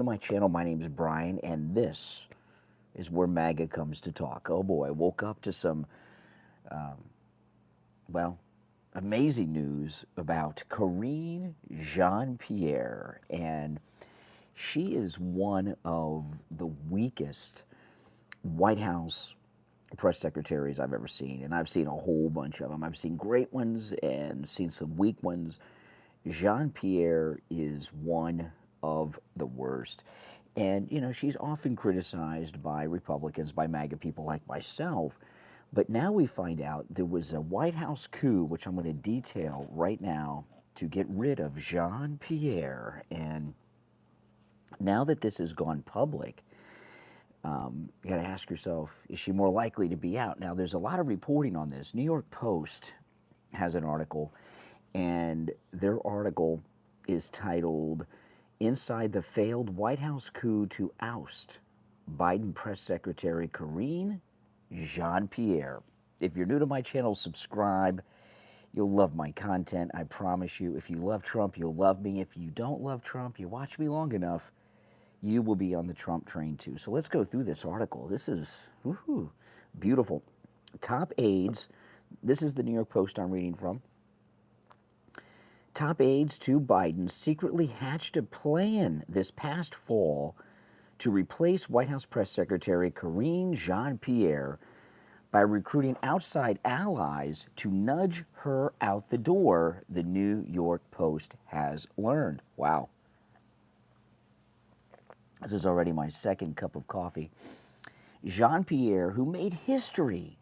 To my channel. My name is Brian, and this is where MAGA comes to talk. Oh boy, I woke up to some, well, amazing news about Karine Jean-Pierre, and she is one of the weakest White House press secretaries I've ever seen, and I've seen a whole bunch of them. I've seen great ones and seen some weak ones. Jean-Pierre is one of the worst. And, you know, she's often criticized by Republicans, by MAGA people like myself. But now we find out there was a White House coup, which I'm going to detail right now, to get rid of Jean-Pierre. And now that this has gone public, you got to ask yourself, is she more likely to be out? Now, there's a lot of reporting on this. New York Post has an article, and their article is titled, "Inside the Failed White House Coup to Oust Biden Press Secretary Karine Jean-Pierre." If you're new to my channel, subscribe. You'll love my content, I promise you. If you love Trump, you'll love me. If you don't love Trump, you watch me long enough, you will be on the Trump train too. So let's go through this article. This is beautiful. Top aides, this is the New York Post I'm reading from. Top aides to Biden secretly hatched a plan this past fall to replace White House Press Secretary Karine Jean-Pierre by recruiting outside allies to nudge her out the door, the New York Post has learned. Wow. This is already my second cup of coffee. Jean-Pierre, who made history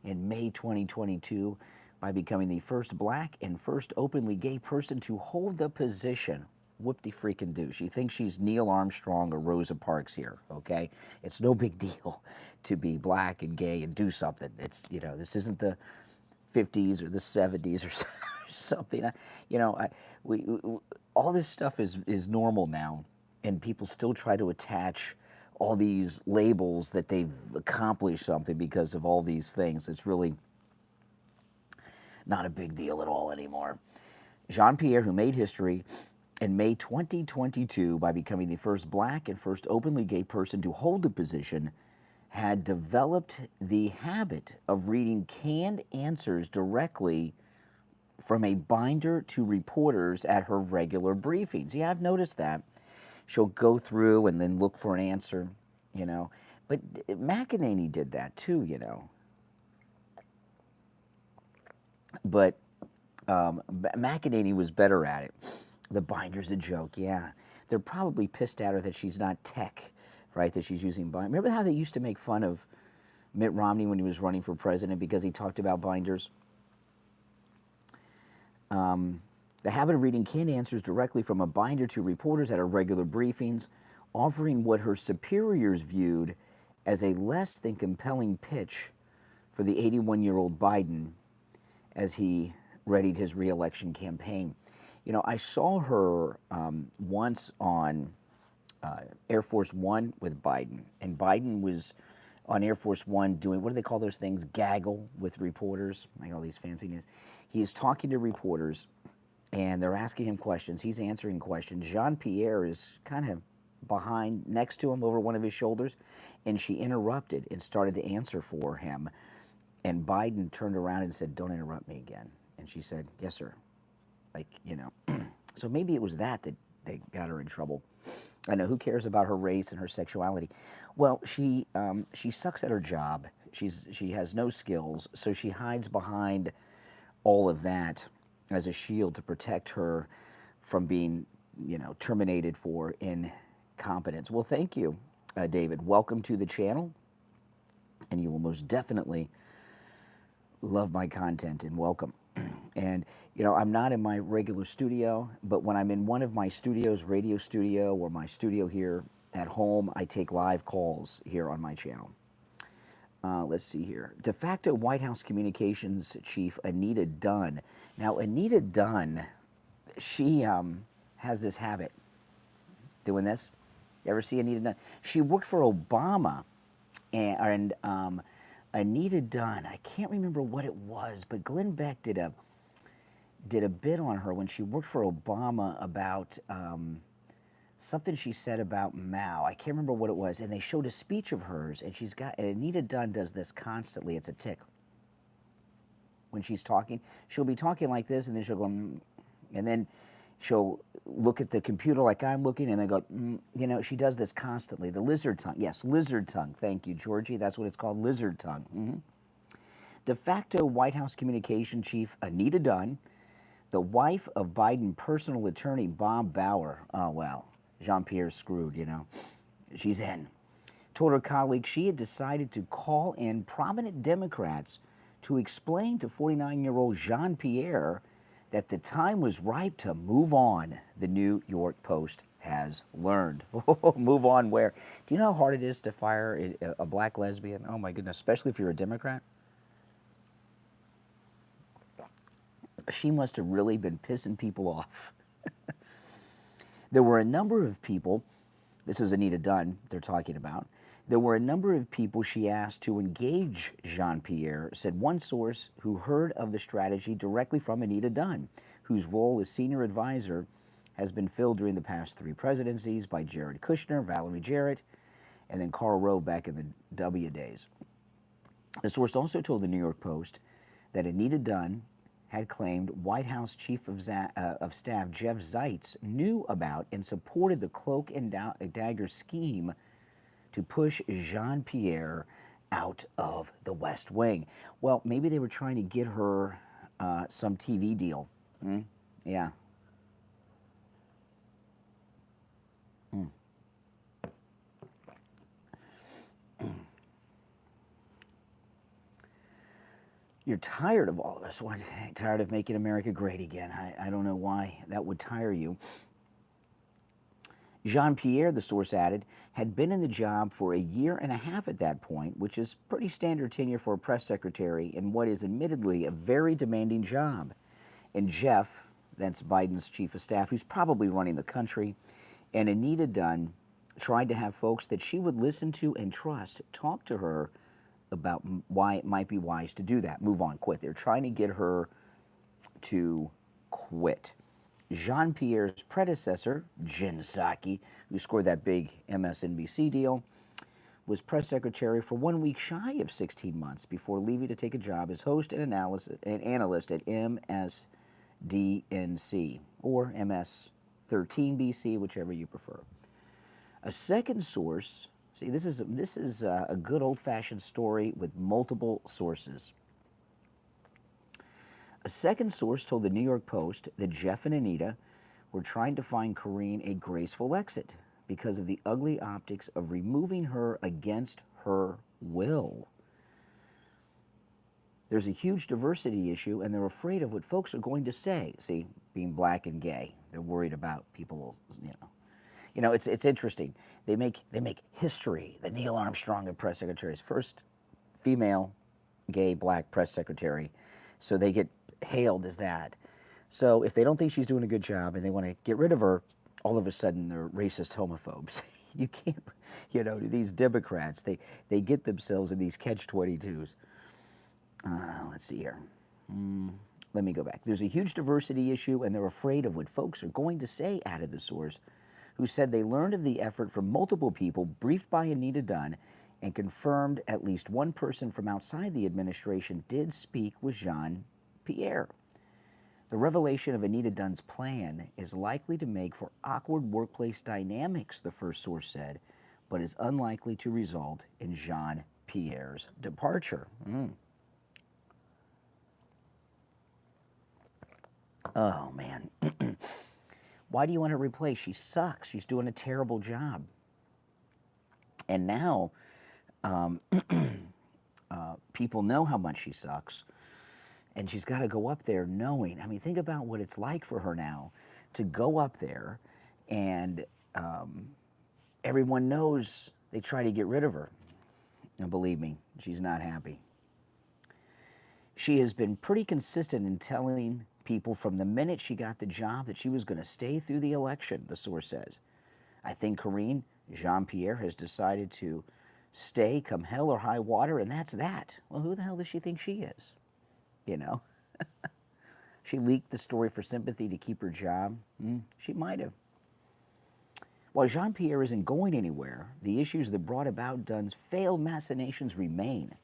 in May 2022 by becoming the first black and first openly gay person to hold the position. Whoop-de-freaking-do. She thinks she's Neil Armstrong or Rosa Parks here, okay? It's no big deal to be black and gay and do something. It's, you know, this isn't the 50s or the 70s or something. You know, all this stuff is normal now, and people still try to attach all these labels that they've accomplished something because of all these things. It's really not a big deal at all anymore. Jean-Pierre, who made history in May 2022 by becoming the first black and first openly gay person to hold the position, had developed the habit of reading canned answers directly from a binder to reporters at her regular briefings. Yeah, I've noticed that. She'll go through and then look for an answer, you know. But McEnany did that too, you know. But McEnany was better at it. The binder's a joke, yeah. They're probably pissed at her that she's not tech, right, that she's using binders. Remember how they used to make fun of Mitt Romney when he was running for president because he talked about binders? The habit of reading canned answers directly from a binder to reporters at her regular briefings, offering what her superiors viewed as a less than compelling pitch for the 81-year-old Biden as he readied his re-election campaign. You know, I saw her once on Air Force One with Biden, and Biden was on Air Force One doing, what do they call those things, gaggle with reporters, like all these fancy names. He's talking to reporters, and they're asking him questions. He's answering questions. Jean-Pierre is kind of behind, next to him, over one of his shoulders, and she interrupted and started to answer for him. And Biden turned around and said, "Don't interrupt me again." And she said, "Yes, sir." Like, you know. So maybe it was that got her in trouble. I know, who cares about her race and her sexuality? Well, she sucks at her job. She has no skills, so she hides behind all of that as a shield to protect her from being, you know, terminated for incompetence. Well, thank you, David. Welcome to the channel, and you will most definitely love my content, and welcome. And, you know, I'm not in my regular studio, but when I'm in one of my studios, radio studio, or my studio here at home, I take live calls here on my channel. Let's see here. De facto White House Communications Chief Anita Dunn. Now, Anita Dunn, she has this habit, doing this. You ever see Anita Dunn? She worked for Obama, and Anita Dunn, I can't remember what it was, but Glenn Beck did a bit on her when she worked for Obama about something she said about Mao. I can't remember what it was. And they showed a speech of hers, and and Anita Dunn does this constantly. It's a tick. When she's talking, she'll be talking like this, and then she'll go, and then she'll look at the computer like I'm looking, and then go, you know, she does this constantly. The lizard tongue. Yes, lizard tongue. Thank you, Georgie. That's what it's called, lizard tongue. De facto White House communication chief Anita Dunn, the wife of Biden personal attorney Bob Bauer. Oh, well, Jean-Pierre's screwed, you know. She's in. Told her colleague she had decided to call in prominent Democrats to explain to 49-year-old Jean-Pierre that the time was ripe to move on, the New York Post has learned. Move on where? Do you know how hard it is to fire a black lesbian? Oh, my goodness, especially if you're a Democrat. She must have really been pissing people off. There were a number of people, this is Anita Dunn they're talking about, there were a number of people she asked to engage Jean-Pierre, said one source who heard of the strategy directly from Anita Dunn, whose role as senior advisor has been filled during the past 3 presidencies by Jared Kushner, Valerie Jarrett, and then Karl Rove back in the W days. The source also told the New York Post that Anita Dunn had claimed White House Chief of Staff Jeff Zients knew about and supported the cloak and dagger scheme to push Jean-Pierre out of the West Wing. Well, maybe they were trying to get her some TV deal. Yeah. You're tired of all of us. Why? Tired of making America great again. I don't know why that would tire you. Jean-Pierre, the source added, had been in the job for 1.5 years at that point, which is pretty standard tenure for a press secretary in what is admittedly a very demanding job. And Jeff, that's Biden's chief of staff, who's probably running the country, and Anita Dunn tried to have folks that she would listen to and trust talk to her about why it might be wise to do that. Move on, quit. They're trying to get her to quit. Jean-Pierre's predecessor, Jen Psaki, who scored that big MSNBC deal, was press secretary for 1 week shy of 16 months before leaving to take a job as host and analyst at MSDNC, or MS13BC, whichever you prefer. A second source, see, this is a good old-fashioned story with multiple sources. A second source told the New York Post that Jeff and Anita were trying to find Karine a graceful exit because of the ugly optics of removing her against her will. There's a huge diversity issue, and they're afraid of what folks are going to say. See, being black and gay, they're worried about people, You know, it's interesting. They make history. The Neil Armstrong of press secretaries, first female, gay, black press secretary, so they get hailed as that. So if they don't think she's doing a good job and they want to get rid of her, all of a sudden they're racist homophobes. You can't, these Democrats, they get themselves in these catch-22s. Let's see here. Let me go back. There's a huge diversity issue, and they're afraid of what folks are going to say, added the source, who said they learned of the effort from multiple people briefed by Anita Dunn and confirmed at least one person from outside the administration did speak with Jean-Pierre. The revelation of Anita Dunn's plan is likely to make for awkward workplace dynamics, the first source said, but is unlikely to result in Jean-Pierre's departure. Oh, man. Why do you want to replace? She sucks. She's doing a terrible job. And now people know how much she sucks, and she's got to go up there knowing. I mean, think about what it's like for her now to go up there, and everyone knows they try to get rid of her. And believe me, she's not happy. She has been pretty consistent in telling people from the minute she got the job that she was going to stay through the election, the source says. I think Karine Jean-Pierre has decided to stay come hell or high water, and that's that. Well, who the hell does she think she is? She leaked the story for sympathy to keep her job. She might have. While Jean-Pierre isn't going anywhere, the issues that brought about Dunn's failed machinations remain,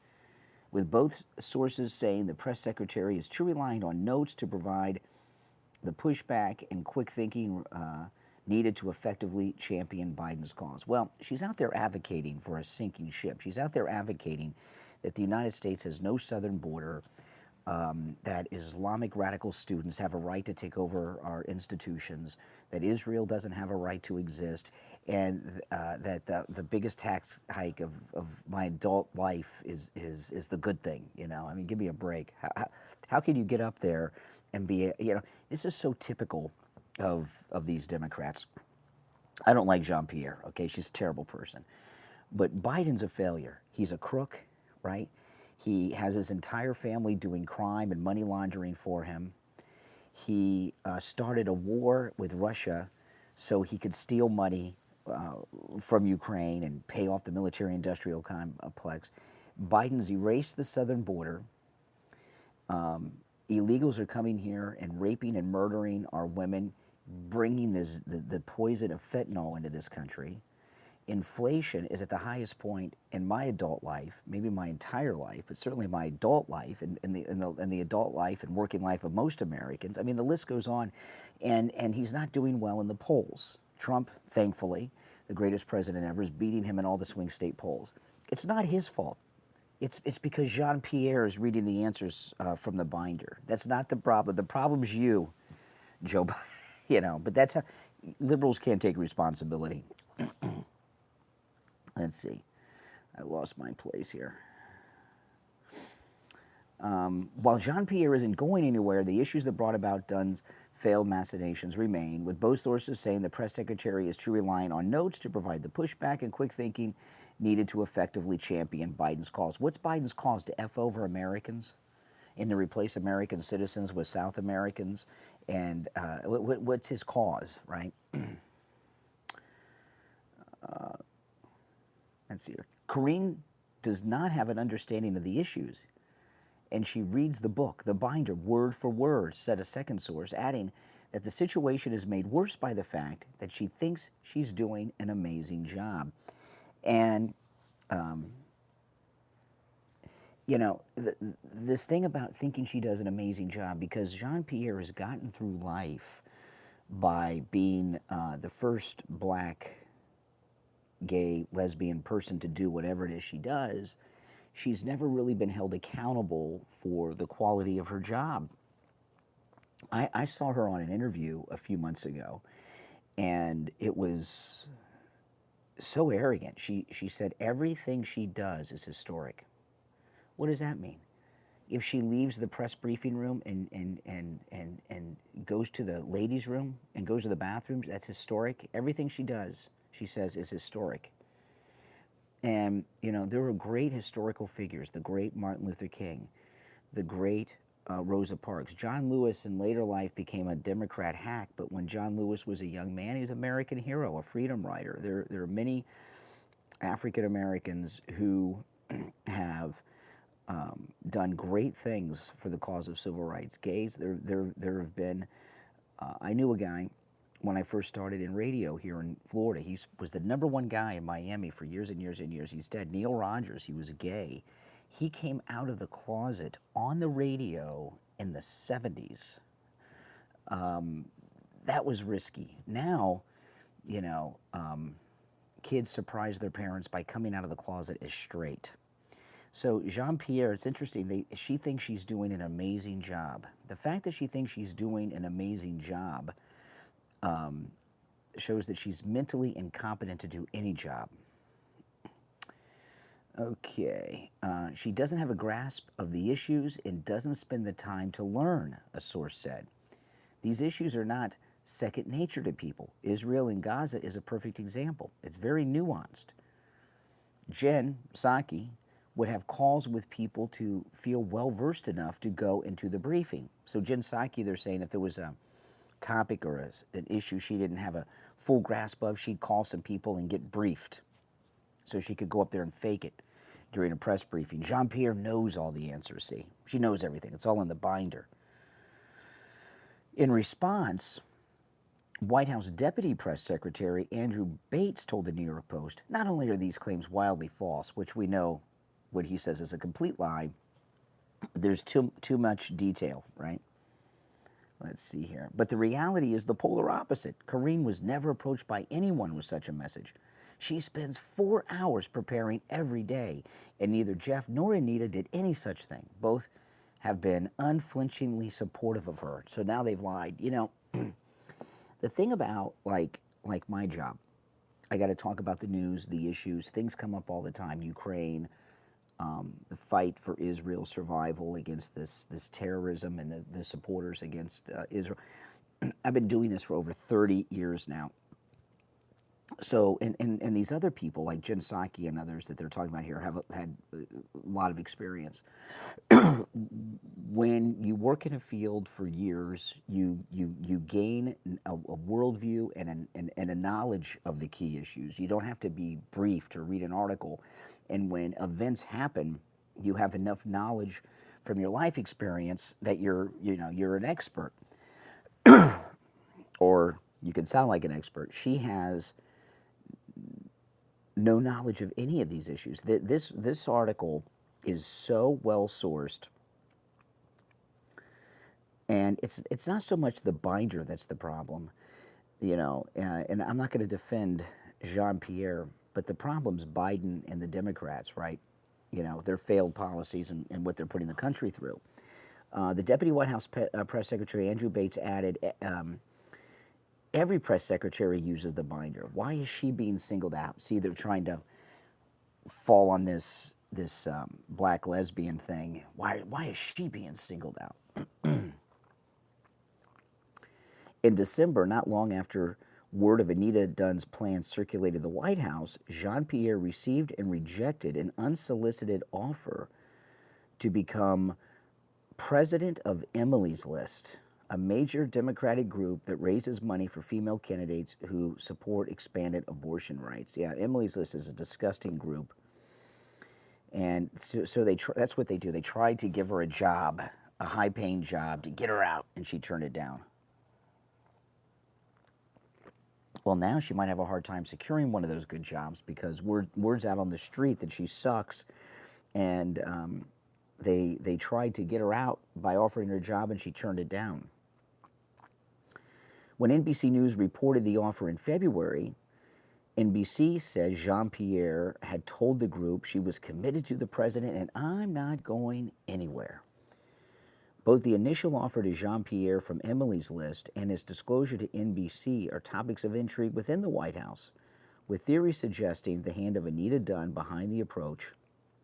with both sources saying the press secretary is too reliant on notes to provide the pushback and quick thinking needed to effectively champion Biden's cause. Well, she's out there advocating for a sinking ship. She's out there advocating that the United States has no southern border, that Islamic radical students have a right to take over our institutions, that Israel doesn't have a right to exist, and that the biggest tax hike of my adult life is the good thing. You know, I mean, give me a break. How can you get up there and be, you know, this is so typical of these Democrats. I don't like Jean-Pierre, okay? She's a terrible person. But Biden's a failure. He's a crook, right? He has his entire family doing crime and money laundering for him. He started a war with Russia so he could steal money from Ukraine and pay off the military-industrial complex. Biden's erased the southern border. Illegals are coming here and raping and murdering our women, bringing the poison of fentanyl into this country. Inflation is at the highest point in my adult life, maybe my entire life, but certainly my adult life and the adult life and working life of most Americans. I mean, the list goes on, and he's not doing well in the polls. Trump, thankfully, the greatest president ever, is beating him in all the swing state polls. It's not his fault. It's because Jean-Pierre is reading the answers from the binder. That's not the problem. The problem's you, Joe Biden. You know, but that's how liberals can't take responsibility. Let's see. I lost my place here. While Jean-Pierre isn't going anywhere, the issues that brought about Dunn's failed machinations remain, with both sources saying the press secretary is too reliant on notes to provide the pushback and quick thinking needed to effectively champion Biden's cause. What's Biden's cause? To F over Americans and to replace American citizens with South Americans? And what's his cause, right? Let's see here. Karine does not have an understanding of the issues, and she reads the book, the binder, word for word, said a second source, adding that the situation is made worse by the fact that she thinks she's doing an amazing job. And, you know, this thing about thinking she does an amazing job, because Jean-Pierre has gotten through life by being the first black, gay, lesbian person to do whatever it is she does. She's never really been held accountable for the quality of her job. I saw her on an interview a few months ago, and it was so arrogant. She said everything she does is historic. What does that mean? If she leaves the press briefing room and goes to the ladies' room and goes to the bathrooms, that's historic. Everything she does, she says, is historic. And, you know, there were great historical figures, the great Martin Luther King, the great Rosa Parks. John Lewis in later life became a Democrat hack, but when John Lewis was a young man, he was an American hero, a freedom rider. There are many African Americans who have done great things for the cause of civil rights. Gays, there have been, I knew a guy when I first started in radio here in Florida. He was the #1 guy in Miami for years and years and years. He's dead. Neil Rogers, he was gay. He came out of the closet on the radio in the 70s. That was risky. Now, you know, kids surprise their parents by coming out of the closet as straight. So Jean-Pierre, it's interesting, she thinks she's doing an amazing job. The fact that she thinks she's doing an amazing job shows that she's mentally incompetent to do any job. Okay, she doesn't have a grasp of the issues and doesn't spend the time to learn, a source said. These issues are not second nature to people. Israel and Gaza is a perfect example. It's very nuanced. Jen Psaki would have calls with people to feel well-versed enough to go into the briefing. So Jen Psaki, they're saying, if there was a topic or an issue she didn't have a full grasp of, she'd call some people and get briefed so she could go up there and fake it during a press briefing. Jean-Pierre knows all the answers, see? She knows everything. It's all in the binder. In response, White House Deputy Press Secretary Andrew Bates told the New York Post, not only are these claims wildly false, which we know what he says is a complete lie, there's too much detail, right? Let's see here. But the reality is the polar opposite. Karine was never approached by anyone with such a message. She spends 4 hours preparing every day, and neither Jeff nor Anita did any such thing. Both have been unflinchingly supportive of her. So now they've lied. You know, the thing about like my job, I got to talk about the news, the issues. Things come up all the time. Ukraine, the fight for Israel's survival against this terrorism, and the supporters against Israel. I've been doing this for over 30 years now. So, and these other people like Jen Psaki and others that they're talking about here have had a lot of experience. When you work in a field for years, you gain a worldview and a knowledge of the key issues. You don't have to be briefed or read an article. And when events happen, you have enough knowledge from your life experience that you're an expert, or you can sound like an expert. She has no knowledge of any of these issues. This article is so well sourced, and it's not so much the binder that's the problem, and I'm not going to defend Jean-Pierre, but the problem's Biden and the Democrats, right? Their failed policies and what they're putting the country through. The Deputy White House Press Secretary Andrew Bates added, every press secretary uses the binder. Why is she being singled out? See, they're trying to fall on this black lesbian thing. Why is she being singled out? In December, not long after word of Anita Dunn's plans circulated the White House, Jean-Pierre received and rejected an unsolicited offer to become president of Emily's List, a major Democratic group that raises money for female candidates who support expanded abortion rights. Yeah, Emily's List is a disgusting group. And so that's what they do. They tried to give her a job, a high-paying job, to get her out, and she turned it down. Well, now she might have a hard time securing one of those good jobs because word's out on the street that she sucks, and they tried to get her out by offering her a job, and she turned it down. When NBC News reported the offer in February, NBC says Jean-Pierre had told the group she was committed to the president and I'm not going anywhere. Both the initial offer to Jean-Pierre from Emily's List and his disclosure to NBC are topics of intrigue within the White House, with theories suggesting the hand of Anita Dunn behind the approach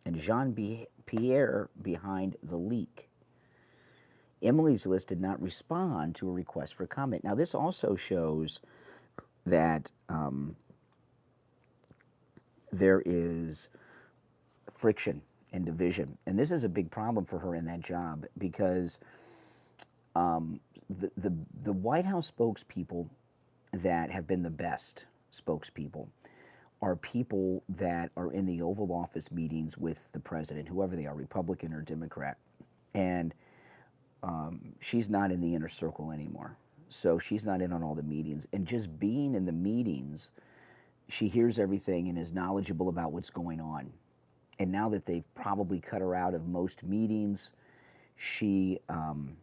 and Jean-Pierre behind the leak. Emily's List did not respond to a request for comment. Now, this also shows that there is friction and division. And this is a big problem for her in that job because the White House spokespeople that have been the best spokespeople are people that are in the Oval Office meetings with the president, whoever they are, Republican or Democrat. And she's not in the inner circle anymore. So she's not in on all the meetings. And just being in the meetings, she hears everything and is knowledgeable about what's going on. And now that they've probably cut her out of most meetings, she doesn't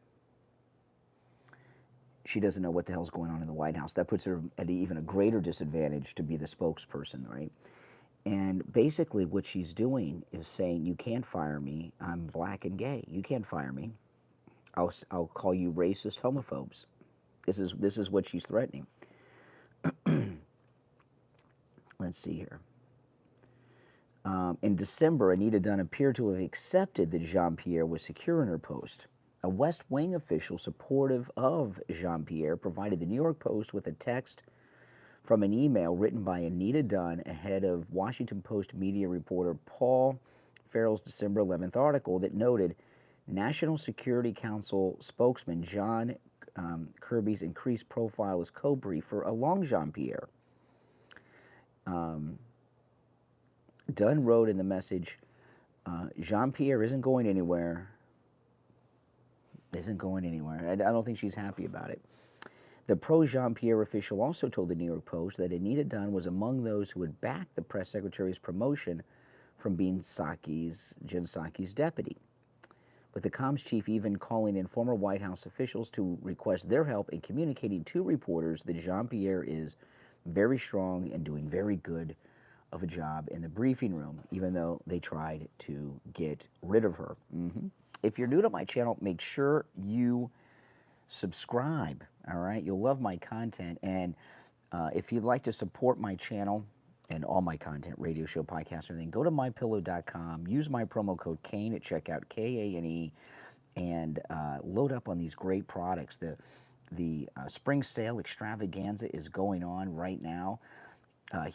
know what the hell's going on in the White House. That puts her at even a greater disadvantage to be the spokesperson, right? And basically what she's doing is saying, you can't fire me. I'm black and gay. You can't fire me. I'll call you racist homophobes. This is what she's threatening. Let's see here. In December, Anita Dunn appeared to have accepted that Jean-Pierre was secure in her post. A West Wing official supportive of Jean-Pierre provided the New York Post with a text from an email written by Anita Dunn ahead of Washington Post media reporter Paul Farrell's December 11th article that noted National Security Council spokesman John Kirby's increased profile as co-briefer along Jean-Pierre. Dunn wrote in the message, Jean-Pierre isn't going anywhere. I don't think she's happy about it. The pro-Jean-Pierre official also told the New York Post that Anita Dunn was among those who had backed the press secretary's promotion from being Jen Psaki's deputy, with the comms chief even calling in former White House officials to request their help in communicating to reporters that Jean-Pierre is very strong and doing very good of a job in the briefing room, even though they tried to get rid of her. If you're new to my channel, make sure you subscribe, all right? You'll love my content, and if you'd like to support my channel and all my content, radio show, podcast, everything, go to mypillow.com, use my promo code KANE at checkout, K-A-N-E, and load up on these great products. The spring sale extravaganza is going on right now.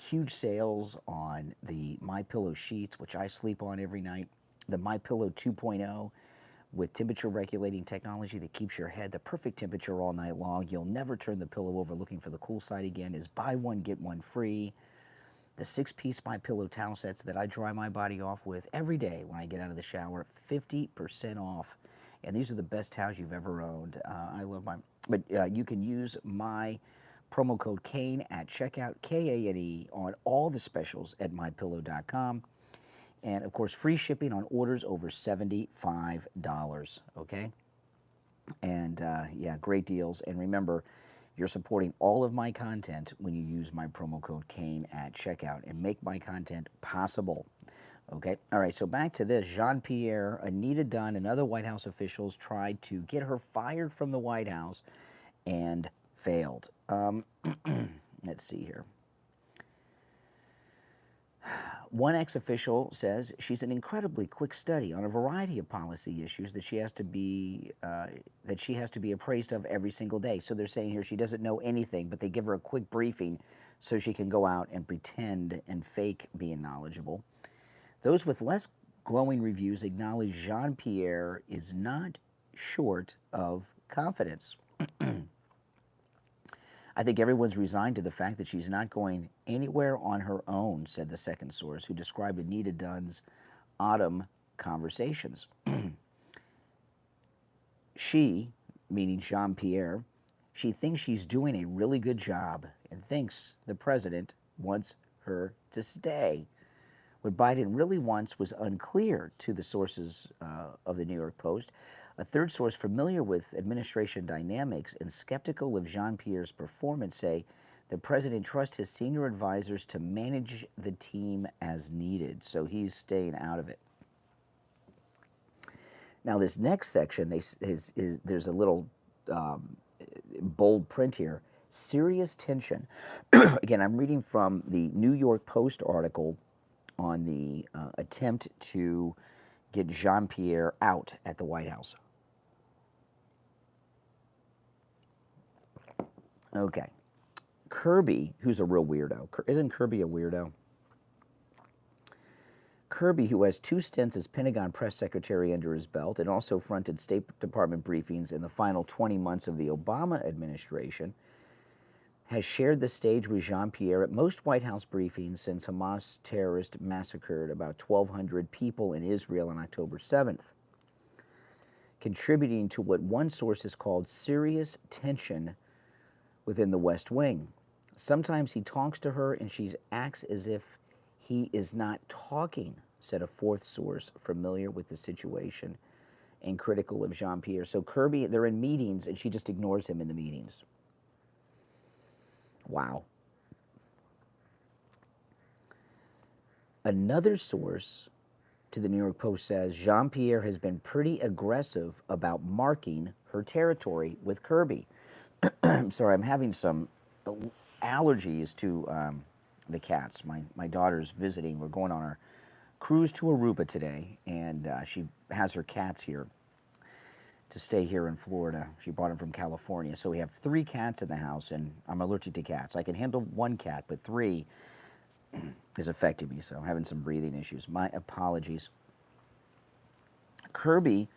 Huge sales on the MyPillow sheets, which I sleep on every night. The MyPillow 2.0 with temperature regulating technology that keeps your head the perfect temperature all night long. You'll never turn the pillow over looking for the cool side again. Is buy one, get one free. The 6-piece MyPillow towel sets that I dry my body off with every day when I get out of the shower, 50% off. And these are the best towels you've ever owned. I love mine. But you can use my promo code KANE at checkout, K-A-N-E, on all the specials at mypillow.com. And, of course, free shipping on orders over $75, okay? And, yeah, great deals. And remember, you're supporting all of my content when you use my promo code KANE at checkout and make my content possible. Okay, all right, so back to this. Jean-Pierre, Anita Dunn, and other White House officials tried to get her fired from the White House and failed. Let's see here. One ex-official says she's an incredibly quick study on a variety of policy issues that she has to be appraised of every single day. So they're saying here she doesn't know anything, but they give her a quick briefing so she can go out and pretend and fake being knowledgeable. Those with less glowing reviews acknowledge Jean-Pierre is not short of confidence. I think everyone's resigned to the fact that she's not going anywhere on her own, said the second source, who described Anita Dunn's autumn conversations. She, meaning Jean-Pierre, she thinks she's doing a really good job and thinks the president wants her to stay. What Biden really wants was unclear to the sources of the New York Post. A third source familiar with administration dynamics and skeptical of Jean-Pierre's performance say the president trusts his senior advisors to manage the team as needed, so he's staying out of it. Now, this next section, there's a little bold print here. Serious tension. Again, I'm reading from the New York Post article on the attempt to get Jean-Pierre out at the White House. Okay. Kirby, who's a real weirdo. Isn't Kirby a weirdo? Kirby, who has 2 stints as Pentagon press secretary under his belt and also fronted State Department briefings in the final 20 months of the Obama administration, has shared the stage with Jean-Pierre at most White House briefings since Hamas terrorists massacred about 1,200 people in Israel on October 7th, contributing to what one source has called serious tension within the West Wing. Sometimes he talks to her and she acts as if he is not talking, said a fourth source familiar with the situation and critical of Jean-Pierre. So Kirby, they're in meetings and she just ignores him in the meetings. Wow. Another source to the New York Post says Jean-Pierre has been pretty aggressive about marking her territory with Kirby. I'm sorry, I'm having some allergies to the cats. My daughter's visiting. We're going on our cruise to Aruba today, and she has her cats here to stay here in Florida. She brought them from California. So we have 3 cats in the house, and I'm allergic to cats. I can handle 1 cat, but 3 is affecting me, so I'm having some breathing issues. My apologies. Kirby,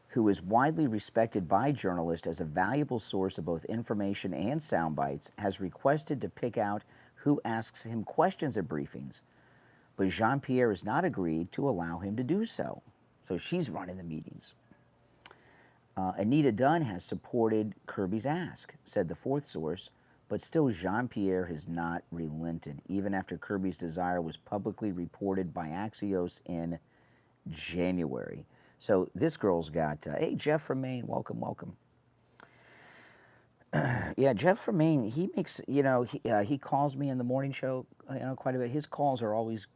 who is widely respected by journalists as a valuable source of both information and sound bites, has requested to pick out who asks him questions at briefings, but Jean-Pierre has not agreed to allow him to do so. So she's running the meetings. Anita Dunn has supported Kirby's ask, said the fourth source, but still Jean-Pierre has not relented, even after Kirby's desire was publicly reported by Axios in January. So this girl's got, hey, Jeff from Maine, welcome, welcome. Yeah, Jeff from Maine, he makes, he calls me in the morning show, quite a bit. His calls are always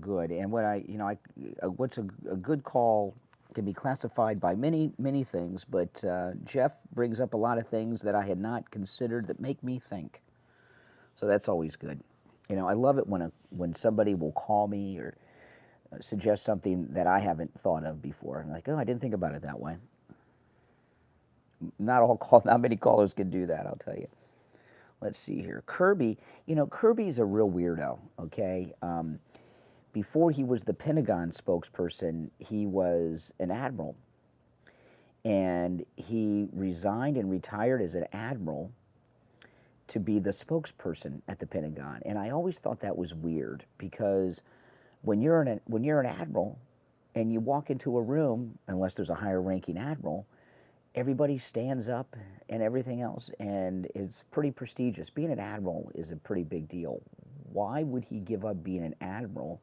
good. And what's a good call can be classified by many, many things, but Jeff brings up a lot of things that I had not considered that make me think. So that's always good. I love it when somebody will call me or suggest something that I haven't thought of before. I'm like, oh, I didn't think about it that way. Not many callers can do that, I'll tell you. Let's see here. Kirby, Kirby's a real weirdo, okay? Before he was the Pentagon spokesperson, he was an admiral. And he resigned and retired as an admiral to be the spokesperson at the Pentagon. And I always thought that was weird because when you're an admiral and you walk into a room, unless there's a higher ranking admiral, everybody stands up and everything else, and it's pretty prestigious. Being an admiral is a pretty big deal. Why would he give up being an admiral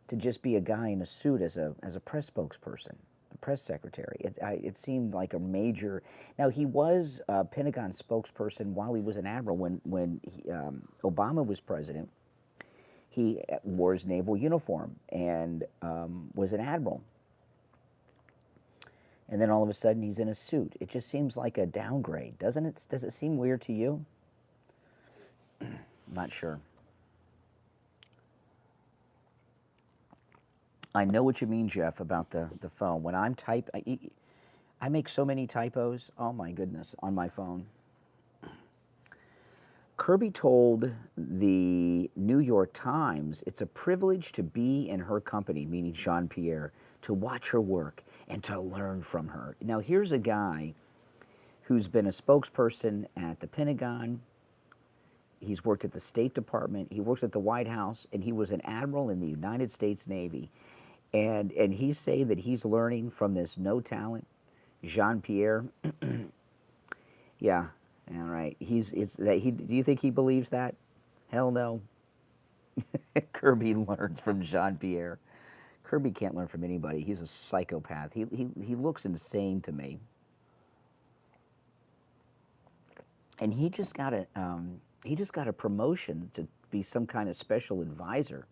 to just be a guy in a suit as a press spokesperson, a press secretary? It seemed like a major. Now, he was a Pentagon spokesperson while he was an admiral. When Obama was president, he wore his naval uniform and was an admiral. And then all of a sudden he's in a suit. It just seems like a downgrade, doesn't it? Does it seem weird to you? Not sure. I know what you mean, Jeff, about the phone. When I'm I make so many typos, oh my goodness, on my phone. Kirby told the New York Times it's a privilege to be in her company, meaning Jean-Pierre, to watch her work and to learn from her. Now, here's a guy who's been a spokesperson at the Pentagon. He's worked at the State Department. He worked at the White House, and he was an admiral in the United States Navy. And he's saying that he's learning from this no-talent Jean-Pierre. Yeah, all right. Do you think he believes that? Hell no. Kirby learns from Jean-Pierre. Kirby can't learn from anybody. He's a psychopath. He looks insane to me. And he just got a promotion to be some kind of special advisor.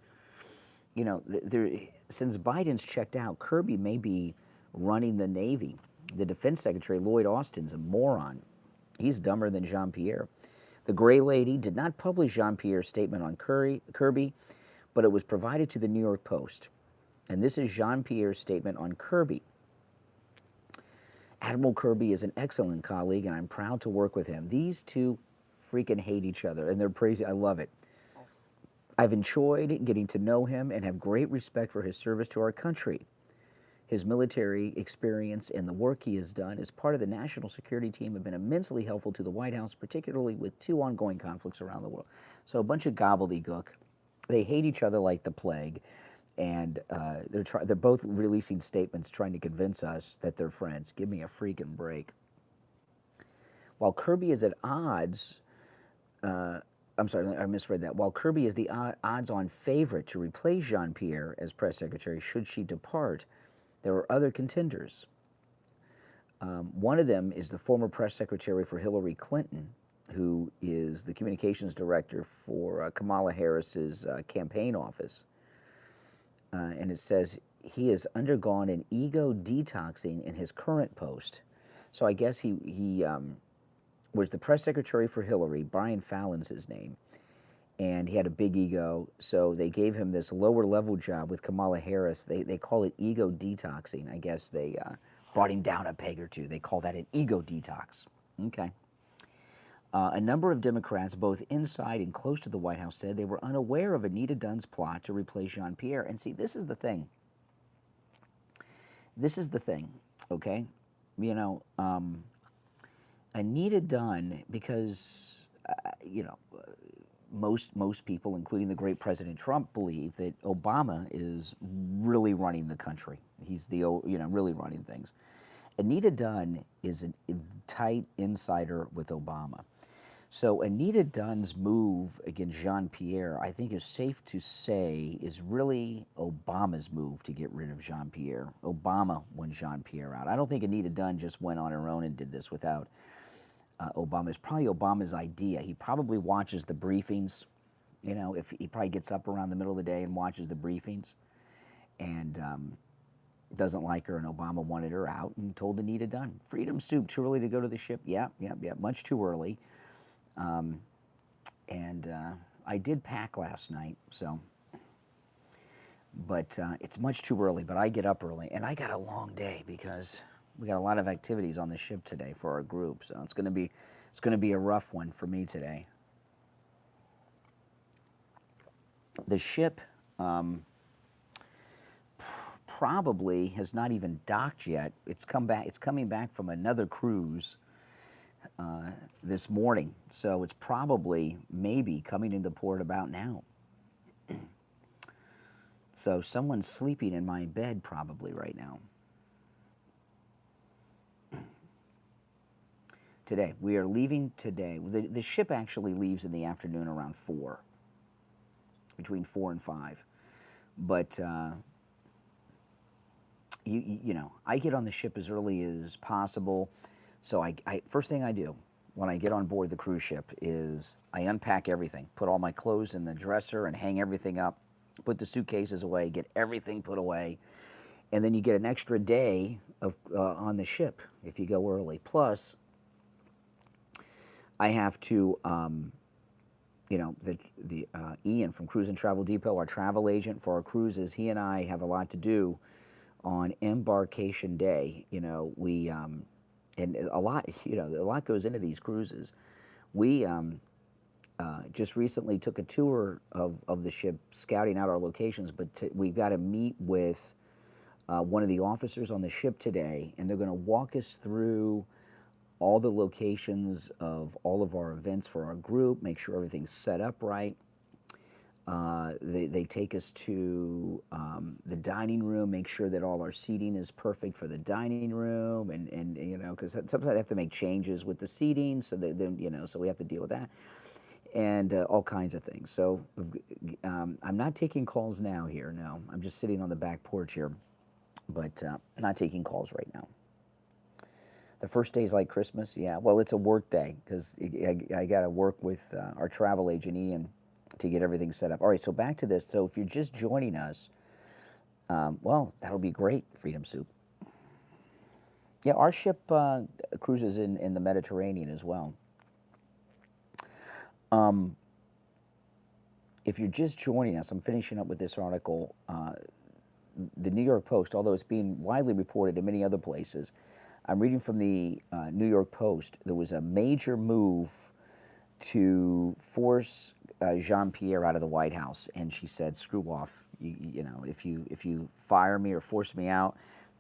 Since Biden's checked out, Kirby may be running the Navy. The Defense Secretary, Lloyd Austin's a moron. He's dumber than Jean-Pierre. The Gray Lady did not publish Jean-Pierre's statement on Kirby, but it was provided to the New York Post. And this is Jean-Pierre's statement on Kirby. Admiral Kirby is an excellent colleague, and I'm proud to work with him. These two freaking hate each other, and they're crazy. I love it. I've enjoyed getting to know him and have great respect for his service to our country. His military experience and the work he has done as part of the national security team have been immensely helpful to the White House, particularly with 2 ongoing conflicts around the world. So a bunch of gobbledygook. They hate each other like the plague. And they're both releasing statements trying to convince us that they're friends. Give me a freaking break. While Kirby is at odds, I'm sorry, I misread that. While Kirby is the odds-on favorite to replace Jean-Pierre as press secretary should she depart, there are other contenders. One of them is the former press secretary for Hillary Clinton, who is the communications director for Kamala Harris's campaign office. And it says he has undergone an ego detoxing in his current post. So I guess he was the press secretary for Hillary. Brian Fallon's his name. And he had a big ego, so they gave him this lower level job with Kamala Harris. They call it ego detoxing. I guess they brought him down a peg or two. They call that an ego detox. Okay. A number of Democrats, both inside and close to the White House, said they were unaware of Anita Dunn's plot to replace Jean-Pierre. And see, this is the thing. This is the thing, okay? Anita Dunn, because, most people, including the great President Trump, believe that Obama is really running the country. He's really running things. Anita Dunn is a tight insider with Obama. So Anita Dunn's move against Jean-Pierre, I think is safe to say, is really Obama's move to get rid of Jean-Pierre. Obama won Jean-Pierre out. I don't think Anita Dunn just went on her own and did this without Obama. It's probably Obama's idea. He probably watches the briefings. You know, if he probably gets up around the middle of the day and watches the briefings, and doesn't like her, and Obama wanted her out and told Anita Dunn, "Freedom Soup, too early to go to the ship." Yeah, much too early. I did pack last night, so, but it's much too early. But I get up early, and I got a long day because we got a lot of activities on the ship today for our group. So it's going to be a rough one for me today. The ship probably has not even docked yet. It's coming back from another cruise this morning, so it's probably maybe coming into port about now. So someone's sleeping in my bed probably right now. Today, we are leaving today. The ship actually leaves in the afternoon around 4, between 4 and 5. But you know, I get on the ship as early as possible. So I first thing I do when I get on board the cruise ship is I unpack everything, put all my clothes in the dresser and hang everything up, put the suitcases away, get everything put away, and then you get an extra day of on the ship if you go early. Plus, I have to, you know, the Ian from Cruise and Travel Depot, our travel agent for our cruises, he and I have a lot to do on embarkation day. You know, we and a lot, you know, a lot goes into these cruises. We just recently took a tour of the ship, scouting out our locations, but we've got to meet with one of the officers on the ship today, and they're going to walk us through all the locations of all of our events for our group, make sure everything's set up right. They take us to the dining room, make sure that all our seating is perfect for the dining room, and you know, because sometimes I have to make changes with the seating, so then you know, so we have to deal with that, and all kinds of things. So I'm not taking calls now here. No, I'm just sitting on the back porch here, but not taking calls right now. The first day's like Christmas, yeah. Well, it's a work day because I got to work with our travel agent Ian to get everything set up. All right, so back to this. So if you're just joining us, well, that'll be great, Freedom Soup. Yeah, our ship cruises in the Mediterranean as well. If you're just joining us, I'm finishing up with this article. The New York Post, although it's being widely reported in many other places, I'm reading from the New York Post. There was a major move to force Jean-Pierre out of the White House, and she said, "Screw off. You know, if you fire me or force me out,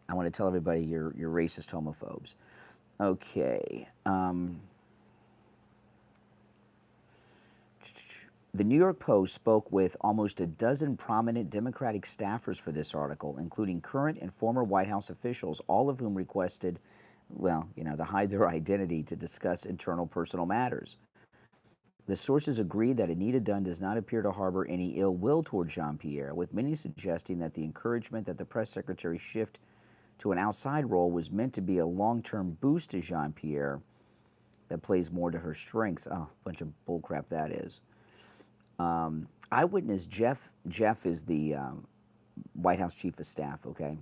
I want to tell everybody you're racist homophobes." Okay. The New York Post spoke with almost a dozen prominent Democratic staffers for this article, including current and former White House officials, all of whom requested, well, you know, to hide their identity to discuss internal personal matters. The sources agree that Anita Dunn does not appear to harbor any ill will toward Jean-Pierre, with many suggesting that the encouragement that the press secretary shift to an outside role was meant to be a long-term boost to Jean-Pierre that plays more to her strengths. Oh, bunch of bullcrap that is. Eyewitness Jeff is the White House Chief of Staff, okay?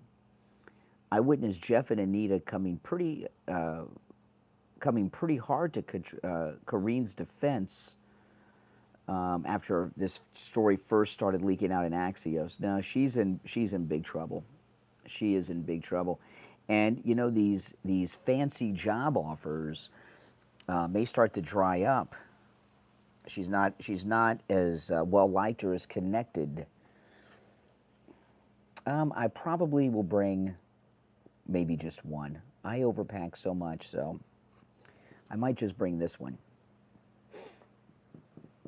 Eyewitness Jeff and Anita coming pretty hard to Karine's defense after this story first started leaking out in Axios. Now she's in big trouble. She is in big trouble, and you know, these fancy job offers may start to dry up. She's not as well liked or as connected. I probably will bring maybe just one. I overpack so much, so I might just bring this one.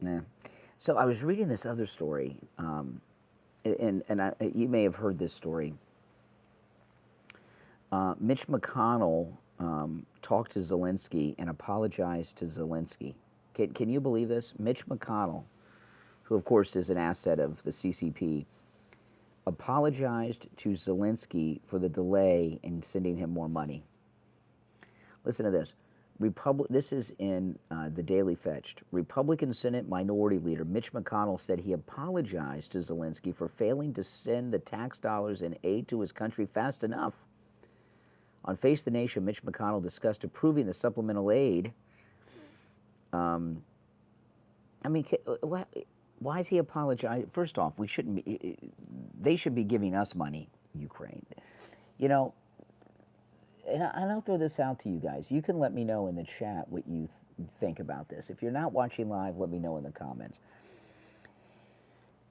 Nah. So I was reading this other story, and you may have heard this story. Mitch McConnell talked to Zelensky and apologized to Zelensky. Can you believe this? Mitch McConnell, who of course is an asset of the CCP, apologized to Zelensky for the delay in sending him more money. Listen to this. This is in the Daily Fetched. Republican Senate Minority Leader Mitch McConnell said he apologized to Zelensky for failing to send the tax dollars in aid to his country fast enough. On Face the Nation, Mitch McConnell discussed approving the supplemental aid. I mean, why is he apologizing? First off, we shouldn't be, they should be giving us money, Ukraine. You know, and I'll throw this out to you guys. You can let me know in the chat what you think about this. If you're not watching live, let me know in the comments.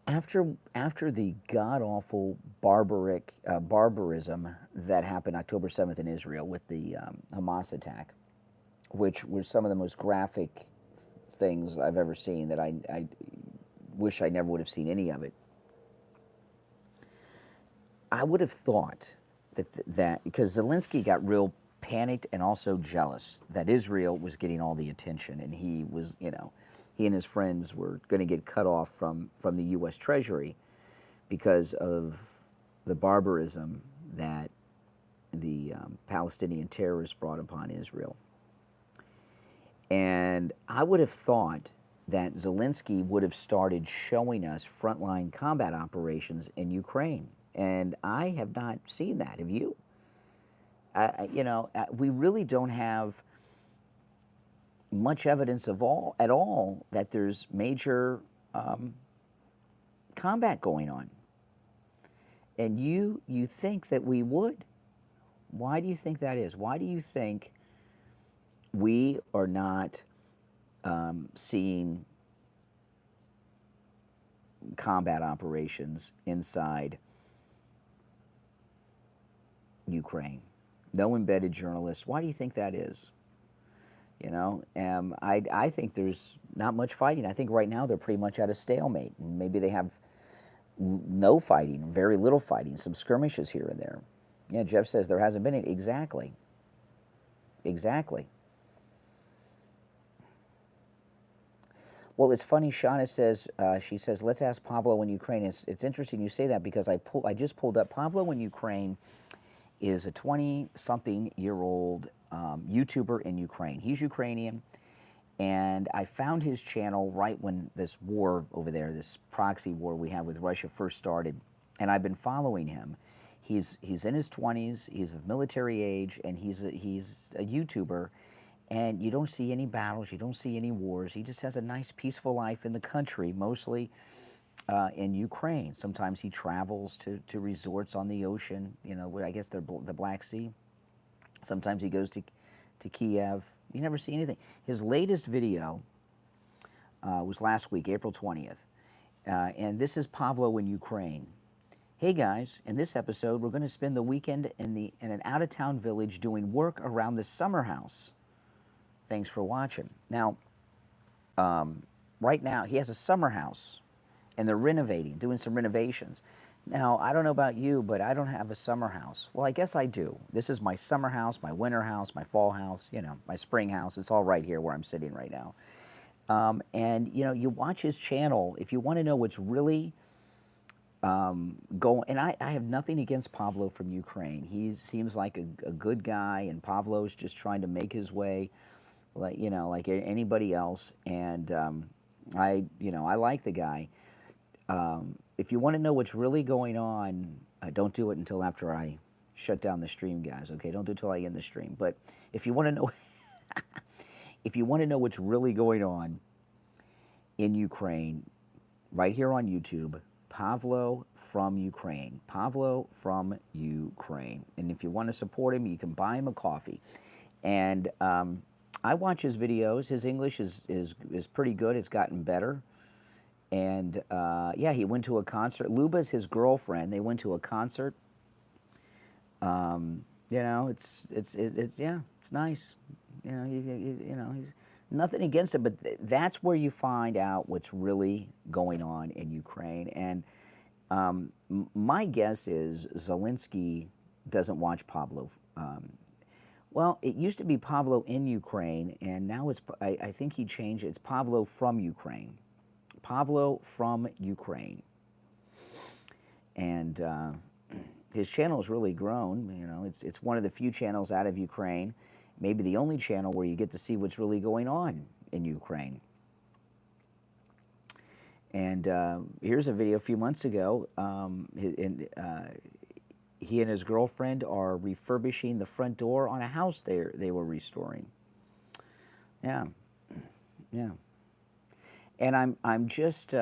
After the god-awful barbarism that happened October 7th in Israel with the Hamas attack, which was some of the most graphic things I've ever seen, that I wish I never would have seen any of it, I would have thought that because Zelensky got real panicked and also jealous that Israel was getting all the attention, and he was, you know, he and his friends were going to get cut off from the U.S. Treasury because of the barbarism that the Palestinian terrorists brought upon Israel. And I would have thought that Zelensky would have started showing us frontline combat operations in Ukraine. And I have not seen that. Have you? You know, we really don't have much evidence at all that there's major combat going on. And you think that we would. Why do you think that is? Why do you think we are not seeing combat operations inside Ukraine? No embedded journalists. Why do you think that is? You know, I think there's not much fighting. I think right now they're pretty much at a stalemate. Maybe they have no fighting, very little fighting, some skirmishes here and there. Yeah, Jeff says there hasn't been any. Exactly. Exactly. Well, it's funny. Shawna says, she says, let's ask Pablo in Ukraine. It's interesting you say that because I just pulled up. Pablo in Ukraine is a 20-something-year-old YouTuber in Ukraine. He's Ukrainian, and I found his channel right when this war over there, this proxy war we had with Russia first started, and I've been following him. He's in his 20s, he's of military age, and he's a YouTuber, and you don't see any battles, you don't see any wars. He just has a nice, peaceful life in the country, mostly in Ukraine. Sometimes he travels to resorts on the ocean, you know, where I guess they're the Black Sea. Sometimes he goes to Kiev. You never see anything. His latest video was last week, April 20th, and this is Pablo in Ukraine. Hey guys, in this episode, we're going to spend the weekend in an out-of-town village doing work around the summer house. Thanks for watching. Now, right now, he has a summer house, and they're renovating, doing some renovations. Now, I don't know about you, but I don't have a summer house. Well, I guess I do. This is my summer house, my winter house, my fall house, you know, my spring house. It's all right here where I'm sitting right now. And, you know, you watch his channel, if you want to know what's really going, and I have nothing against Pablo from Ukraine. He seems like a good guy, and Pablo's just trying to make his way, like, you know, like anybody else. And I like the guy. If you want to know what's really going on, don't do it until after I shut down the stream, guys. Okay, don't do it until I end the stream. But if you want to know, if you want to know what's really going on in Ukraine, right here on YouTube, Pablo from Ukraine. Pablo from Ukraine. And if you want to support him, you can buy him a coffee. And I watch his videos. His English is pretty good. It's gotten better. And yeah, he went to a concert. Luba's his girlfriend. They went to a concert. You know, it's yeah, it's nice. You know, he's nothing against it, but that's where you find out what's really going on in Ukraine. And my guess is Zelensky doesn't watch Pablo. Well, it used to be Pablo in Ukraine, and now it's, I think he changed it. It's Pablo from Ukraine. Pablo from Ukraine. And his channel has really grown. You know, it's one of the few channels out of Ukraine, maybe the only channel where you get to see what's really going on in Ukraine. And here's a video a few months ago. He and his girlfriend are refurbishing the front door on a house they were restoring. Yeah, yeah. And I'm just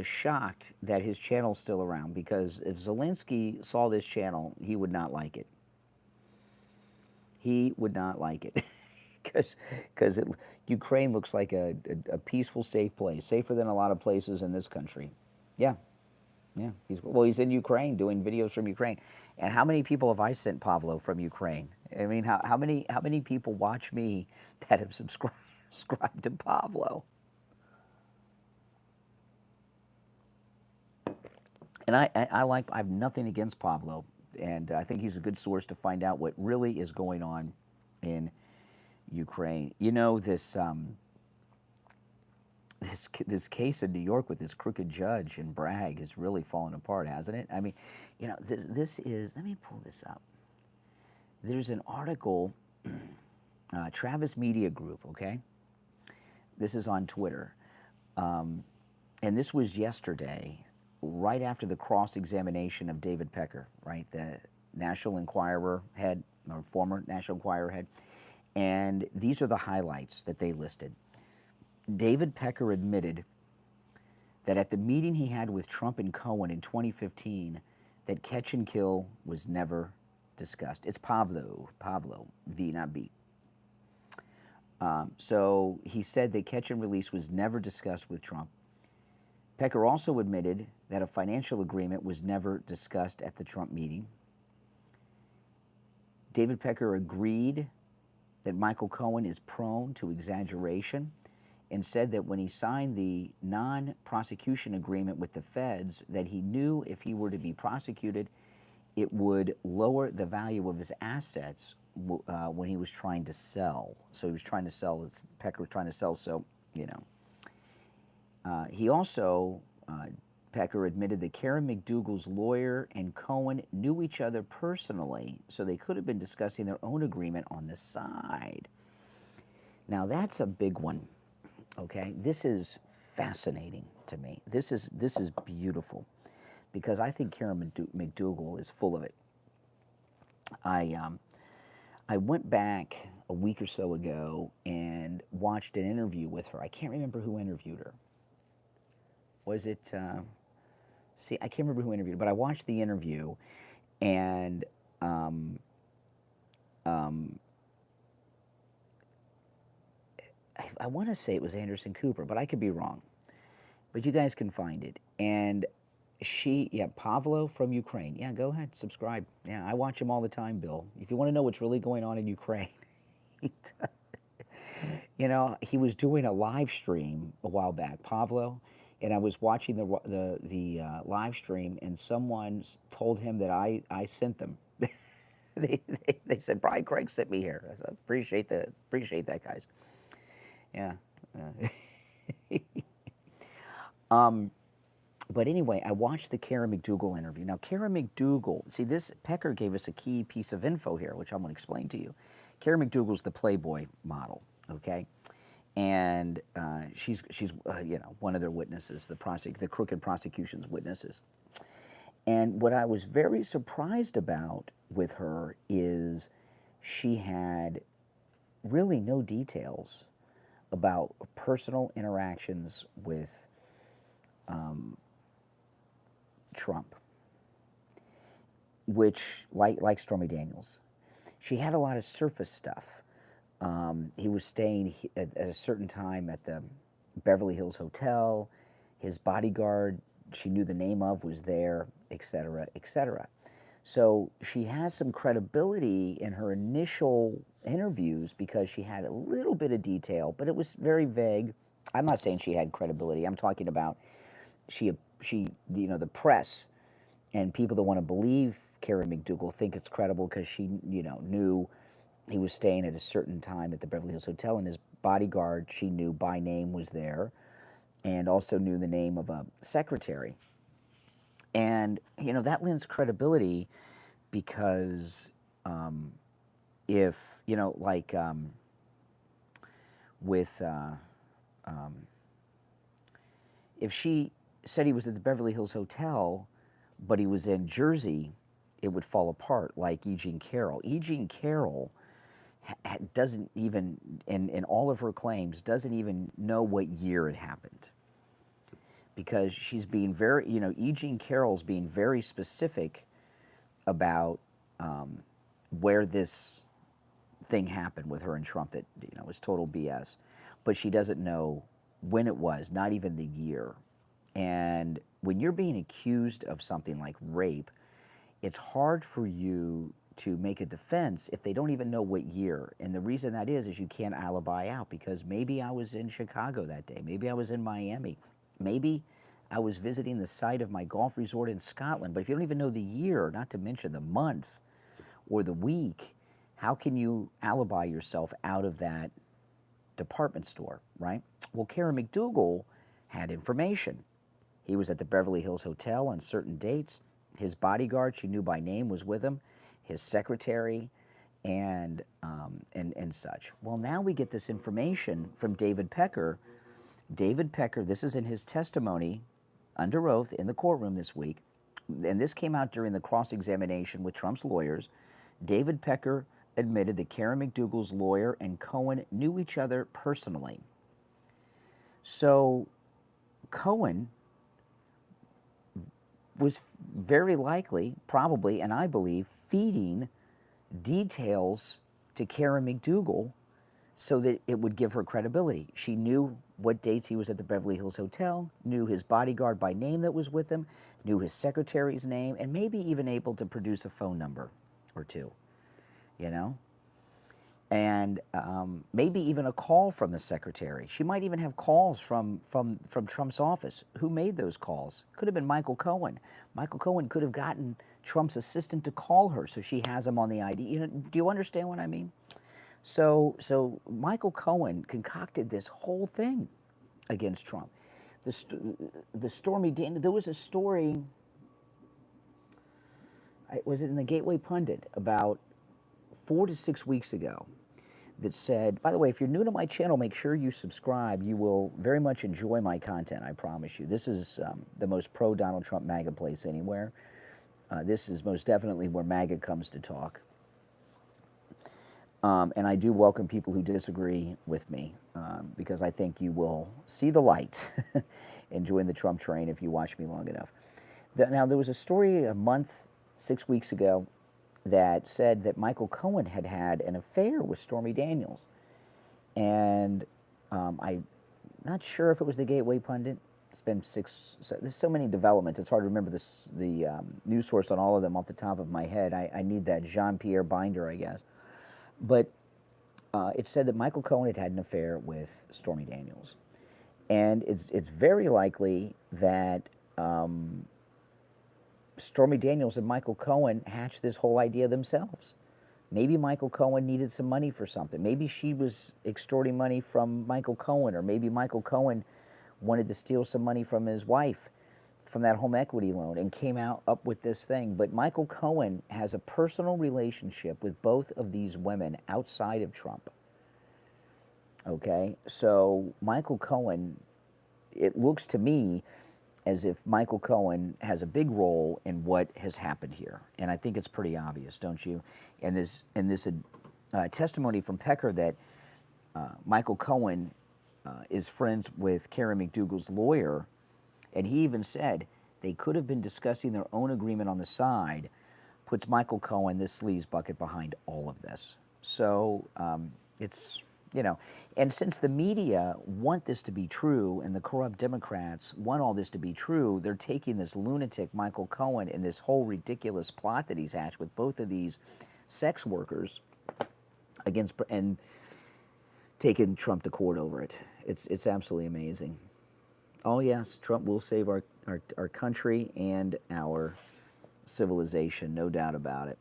shocked that his channel's still around, because if Zelensky saw this channel, he would not like it. He would not like it, because Ukraine looks like a peaceful, safe place, safer than a lot of places in this country. Yeah, yeah. He's in Ukraine doing videos from Ukraine. And how many people have I sent Pablo from Ukraine? I mean, how many people watch me that have subscribed to Pablo? And I have nothing against Pablo, and I think he's a good source to find out what really is going on in Ukraine. You know, this case in New York with this crooked judge in Bragg has really fallen apart, hasn't it? I mean, you know, this is, let me pull this up. There's an article, Travis Media Group, okay? This is on Twitter. And this was yesterday, right after the cross-examination of David Pecker, right? The National Enquirer head, or former National Enquirer head. And these are the highlights that they listed. David Pecker admitted that at the meeting he had with Trump and Cohen in 2015, that catch and kill was never discussed. It's Pablo, V, not B. So he said that catch and release was never discussed with Trump. Pecker also admitted that a financial agreement was never discussed at the Trump meeting. David Pecker agreed that Michael Cohen is prone to exaggeration, and said that when he signed the non-prosecution agreement with the feds, that he knew if he were to be prosecuted, it would lower the value of his assets when he was trying to sell. So he was trying to sell, Pecker was trying to sell, so, you know. He also, Pecker admitted that Karen McDougal's lawyer and Cohen knew each other personally, so they could have been discussing their own agreement on the side. Now that's a big one, okay? This is fascinating to me. This is beautiful, because I think Karen McDougal is full of it. I went back a week or so ago and watched an interview with her. I can't remember who interviewed her. Was it, I can't remember who interviewed her, but I watched the interview, and I want to say it was Anderson Cooper, but I could be wrong. But you guys can find it. And Pablo from Ukraine. Yeah, go ahead, subscribe. Yeah, I watch him all the time, Bill. If you want to know what's really going on in Ukraine, you know, he was doing a live stream a while back, Pablo, and I was watching the live stream, and someone told him that I sent them. they said, Brian Craig sent me here. I said, appreciate that, guys. Yeah. But anyway, I watched the Karen McDougal interview. Now, Karen McDougal, see, Pecker gave us a key piece of info here, which I'm going to explain to you. Karen McDougal's the Playboy model, okay? And she's you know, one of their witnesses, the crooked prosecution's witnesses. And what I was very surprised about with her is she had really no details about personal interactions with Trump, which, like Stormy Daniels, she had a lot of surface stuff. He was staying at a certain time at the Beverly Hills Hotel. His bodyguard, she knew the name of, was there, etc., etc. So she has some credibility in her initial interviews because she had a little bit of detail, but it was very vague. I'm not saying she had credibility. I'm talking about she, you know, the press and people that want to believe Karen McDougal think it's credible because she, knew he was staying at a certain time at the Beverly Hills Hotel, and his bodyguard, she knew by name, was there, and also knew the name of a secretary. And, that lends credibility because if, with, if she said he was at the Beverly Hills Hotel, but he was in Jersey, it would fall apart, like E. Jean Carroll. E. Jean Carroll doesn't even, in all of her claims, doesn't even know what year it happened. Because she's being very, E. Jean Carroll's being very specific about where this thing happened with her and Trump that, was total BS. But she doesn't know when it was, not even the year. And when you're being accused of something like rape, it's hard for you to make a defense if they don't even know what year. And the reason that is you can't alibi out, because maybe I was in Chicago that day. Maybe I was in Miami. Maybe I was visiting the site of my golf resort in Scotland. But if you don't even know the year, not to mention the month or the week, how can you alibi yourself out of that department store, right? Well, Karen McDougal had information. He was at the Beverly Hills Hotel on certain dates. His bodyguard, she knew by name, was with him. His secretary, and such. Well, now we get this information from David Pecker. David Pecker, this is in his testimony under oath in the courtroom this week, and this came out during the cross-examination with Trump's lawyers. David Pecker admitted that Karen McDougal's lawyer and Cohen knew each other personally. So Cohen was very likely, probably, and I believe, feeding details to Karen McDougal so that it would give her credibility. She knew what dates he was at the Beverly Hills Hotel, knew his bodyguard by name that was with him, knew his secretary's name, and maybe even able to produce a phone number or two, And maybe even a call from the secretary. She might even have calls from Trump's office. Who made those calls? Could have been Michael Cohen. Michael Cohen could have gotten Trump's assistant to call her, so she has him on the ID. Do you understand what I mean? So Michael Cohen concocted this whole thing against Trump. The Stormy Daniels. There was a story. Was it in the Gateway Pundit about 4 to 6 weeks ago? That said, by the way, if you're new to my channel, make sure you subscribe. You will very much enjoy my content, I promise you. This is the most pro-Donald Trump MAGA place anywhere. This is most definitely where MAGA comes to talk. And I do welcome people who disagree with me, because I think you will see the light and join the Trump train if you watch me long enough. Now, there was a story a month, 6 weeks ago, that said that Michael Cohen had had an affair with Stormy Daniels. And I'm not sure if it was the Gateway Pundit. It's been there's so many developments, it's hard to remember the news source on all of them off the top of my head. I need that Jean-Pierre binder, I guess. But it said that Michael Cohen had had an affair with Stormy Daniels. And it's very likely that Stormy Daniels and Michael Cohen hatched this whole idea themselves. Maybe Michael Cohen needed some money for something. Maybe she was extorting money from Michael Cohen, or maybe Michael Cohen wanted to steal some money from his wife from that home equity loan and came up with this thing. But Michael Cohen has a personal relationship with both of these women outside of Trump. Okay? So Michael Cohen, it looks to me as if Michael Cohen has a big role in what has happened here. And I think it's pretty obvious, don't you? And this testimony from Pecker that Michael Cohen is friends with Karen McDougal's lawyer, and he even said they could have been discussing their own agreement on the side, puts Michael Cohen, this sleaze bucket, behind all of this. So it's... and since the media want this to be true and the corrupt Democrats want all this to be true, they're taking this lunatic Michael Cohen and this whole ridiculous plot that he's hatched with both of these sex workers and taking Trump to court over it. It's absolutely amazing. Oh yes, Trump will save our country and our civilization, no doubt about it.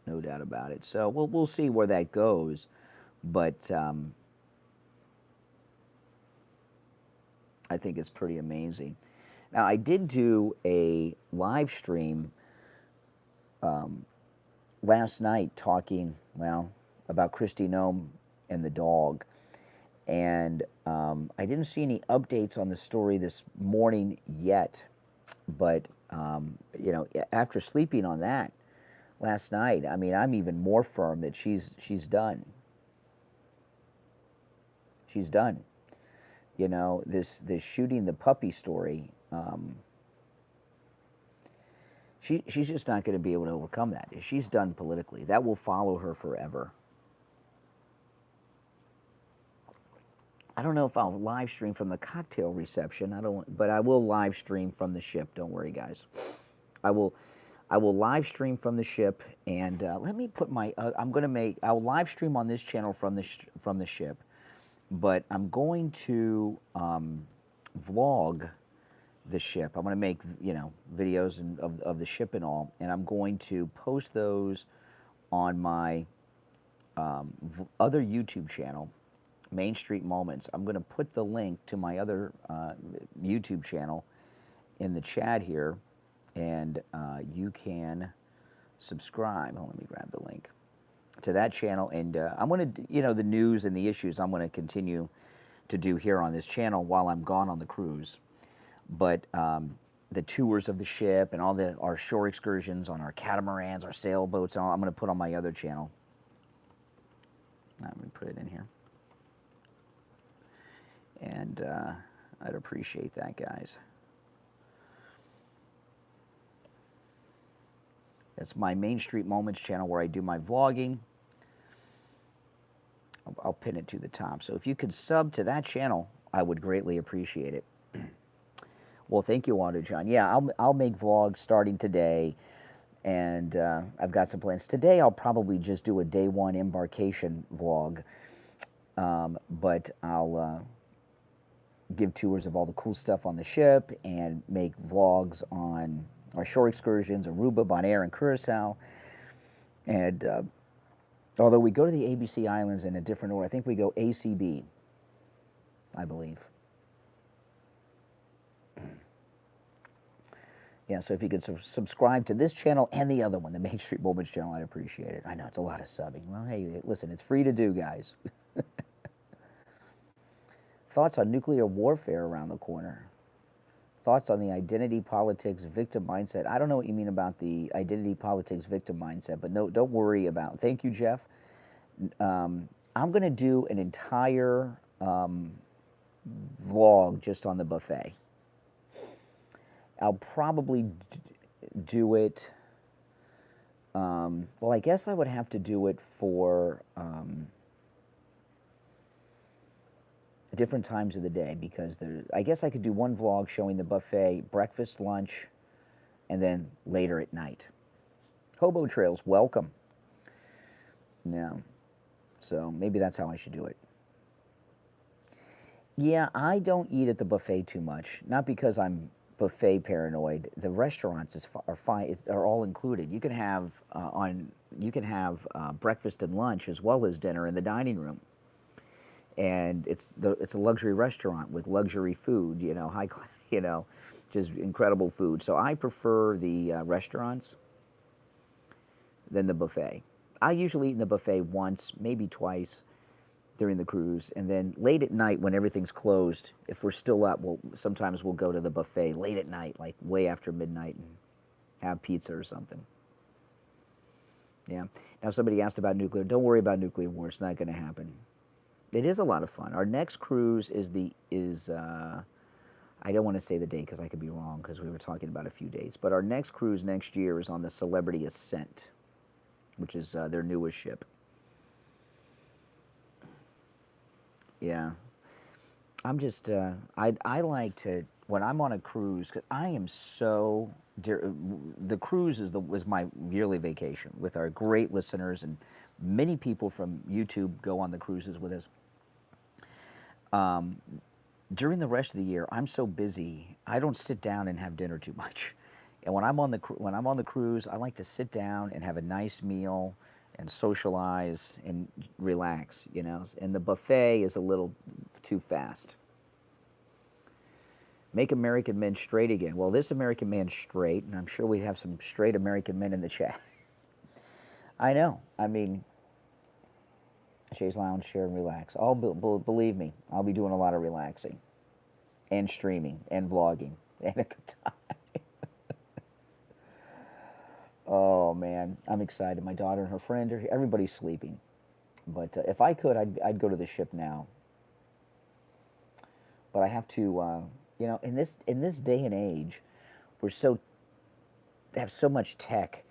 No doubt about it. So we'll see where that goes, but I think it's pretty amazing. Now, I did do a live stream last night talking, well, about Kristi Noem and the dog. And I didn't see any updates on the story this morning yet, but you know, after sleeping on that last night, I mean, I'm even more firm that she's done. She's done. You know, this shooting the puppy story. She's just not going to be able to overcome that. She's done politically. That will follow her forever. I don't know if I'll live stream from the cocktail reception. But I will live stream from the ship. Don't worry, guys. I will live stream from the ship, and let me put my. I'll live stream on this channel from the ship, but I'm going to vlog the ship. I'm going to make, you know, videos of the ship and all, and I'm going to post those on my other YouTube channel, Main Street Moments. I'm going to put the link to my other YouTube channel in the chat here, and you can subscribe. Let me grab the link to that channel, and I'm going to, you know, the news and the issues I'm going to continue to do here on this channel while I'm gone on the cruise. But the tours of the ship and all our shore excursions on our catamarans, our sailboats, and all, I'm going to put on my other channel. I'm going to put it in here. And I'd appreciate that, guys. That's my Main Street Moments channel where I do my vlogging. I'll pin it to the top. So if you could sub to that channel, I would greatly appreciate it. Well, thank you, Wanda John. Yeah, I'll make vlogs starting today, and I've got some plans. Today I'll probably just do a day one embarkation vlog, but I'll give tours of all the cool stuff on the ship and make vlogs on our shore excursions, Aruba, Bonaire, and Curacao. And although we go to the ABC Islands in a different order, I think we go ACB, I believe. Yeah, so if you could subscribe to this channel and the other one, the Main Street Moments channel, I'd appreciate it. I know it's a lot of subbing. Well, hey, listen, it's free to do, guys. Thoughts on nuclear warfare around the corner? Thoughts on the identity politics victim mindset? I don't know what you mean about the identity politics victim mindset, but no, don't worry about it. Thank you, Jeff. I'm going to do an entire vlog just on the buffet. I'll probably do it, well, I guess I would have to do it for different times of the day, because I guess I could do one vlog showing the buffet, breakfast, lunch, and then later at night. Hobo Trails, welcome. Yeah, so maybe that's how I should do it. Yeah, I don't eat at the buffet too much, not because I'm buffet paranoid. The restaurants are fine; are all included. You can have breakfast and lunch as well as dinner in the dining room, and it's a luxury restaurant with luxury food. You know, high class. You know, just incredible food. So I prefer the restaurants than the buffet. I usually eat in the buffet once, maybe twice during the cruise, and then late at night when everything's closed, if we're still up, sometimes we'll go to the buffet late at night, like way after midnight, and have pizza or something. Yeah. Now somebody asked about nuclear. Don't worry about nuclear war. It's not going to happen. It is a lot of fun. Our next cruise is I don't want to say the date because I could be wrong, because we were talking about a few dates. But our next cruise next year is on the Celebrity Ascent, which is their newest ship. Yeah, I'm just, I like to, when I'm on a cruise, because I am so, the cruise was my yearly vacation with our great listeners, and many people from YouTube go on the cruises with us. During the rest of the year, I'm so busy, I don't sit down and have dinner too much. And when I'm on the cruise, I like to sit down and have a nice meal and socialize and relax, you know. And the buffet is a little too fast. Make American men straight again. Well, this American man's straight, and I'm sure we have some straight American men in the chat. I know. I mean, Shay's Lounge, share and relax. Believe me, I'll be doing a lot of relaxing and streaming and vlogging and a good time. Oh, man, I'm excited. My daughter and her friend are here. Everybody's sleeping. But if I could, I'd go to the ship now. But I have to, you know, in this day and age, have so much tech.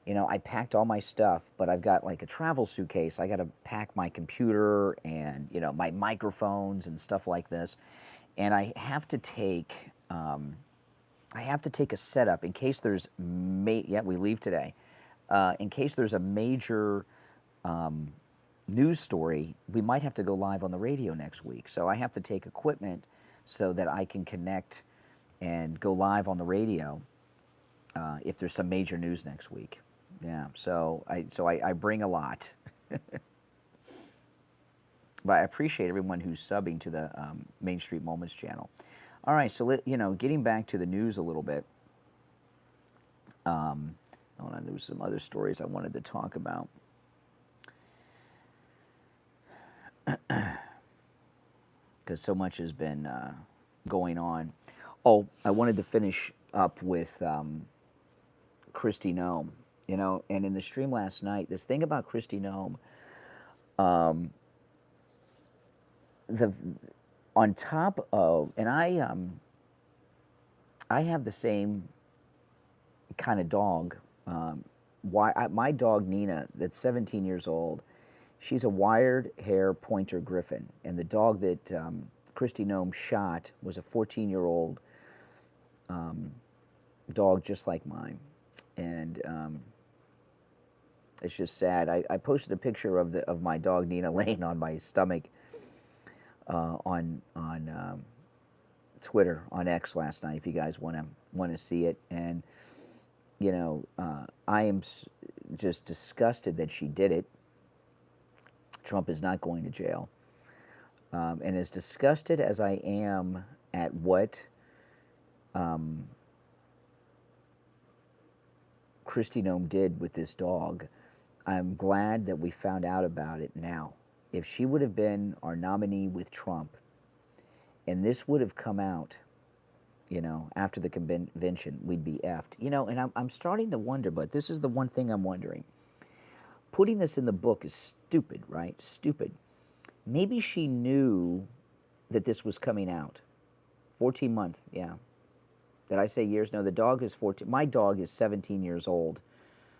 You know, I packed all my stuff, but I've got like a travel suitcase. I got to pack my computer and, you know, my microphones and stuff like this. And I have to take a setup in case there's, we leave today. In case there's a major news story, we might have to go live on the radio next week. So I have to take equipment so that I can connect and go live on the radio if there's some major news next week. Yeah, so I bring a lot. But I appreciate everyone who's subbing to the Main Street Moments channel. All right, so getting back to the news a little bit. Hold on, there was some other stories I wanted to talk about. Because so much has been going on. Oh, I wanted to finish up with Kristi Noem. You know, and in the stream last night, this thing about Kristi Noem, on top of, and I have the same kind of dog. My dog Nina, that's 17 years old, she's a wired hair pointer griffin, and the dog that Kristi Noem shot was a 14-year-old dog just like mine, and it's just sad. I posted a picture of my dog Nina laying on my stomach on Twitter, on X last night. If you guys want to see it, and you know, I am just disgusted that she did it. Trump is not going to jail, and as disgusted as I am at what Kristi Noem did with this dog, I'm glad that we found out about it now. If she would have been our nominee with Trump, and this would have come out, you know, after the convention, we'd be effed. You know, and I'm starting to wonder, but this is the one thing I'm wondering. Putting this in the book is stupid, right? Stupid. Maybe she knew that this was coming out. 14 months, yeah. Did I say years? No, the dog is 14. My dog is 17 years old.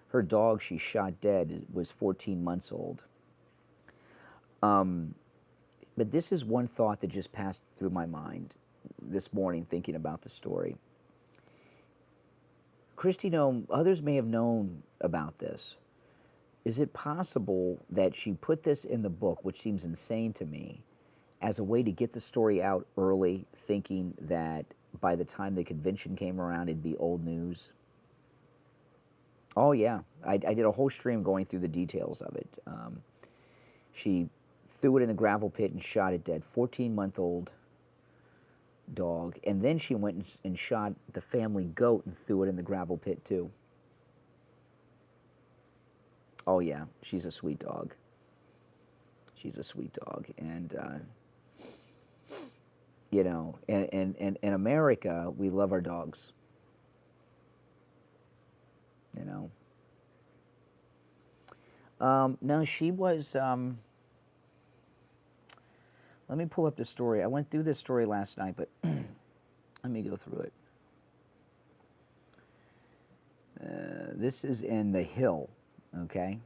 Her dog she shot dead was 14 months old. But this is one thought that just passed through my mind this morning thinking about the story. Kristi Noem, others may have known about this. Is it possible that she put this in the book, which seems insane to me, as a way to get the story out early, thinking that by the time the convention came around, it'd be old news? Oh, yeah. I did a whole stream going through the details of it. She threw it in a gravel pit and shot it dead. 14-month-old dog. And then she went and shot the family goat and threw it in the gravel pit, too. Oh, yeah. She's a sweet dog. She's a sweet dog. And, you know, and in America, we love our dogs. You know. No, she was, let me pull up the story. I went through this story last night, but let me go through it. This is in The Hill, okay?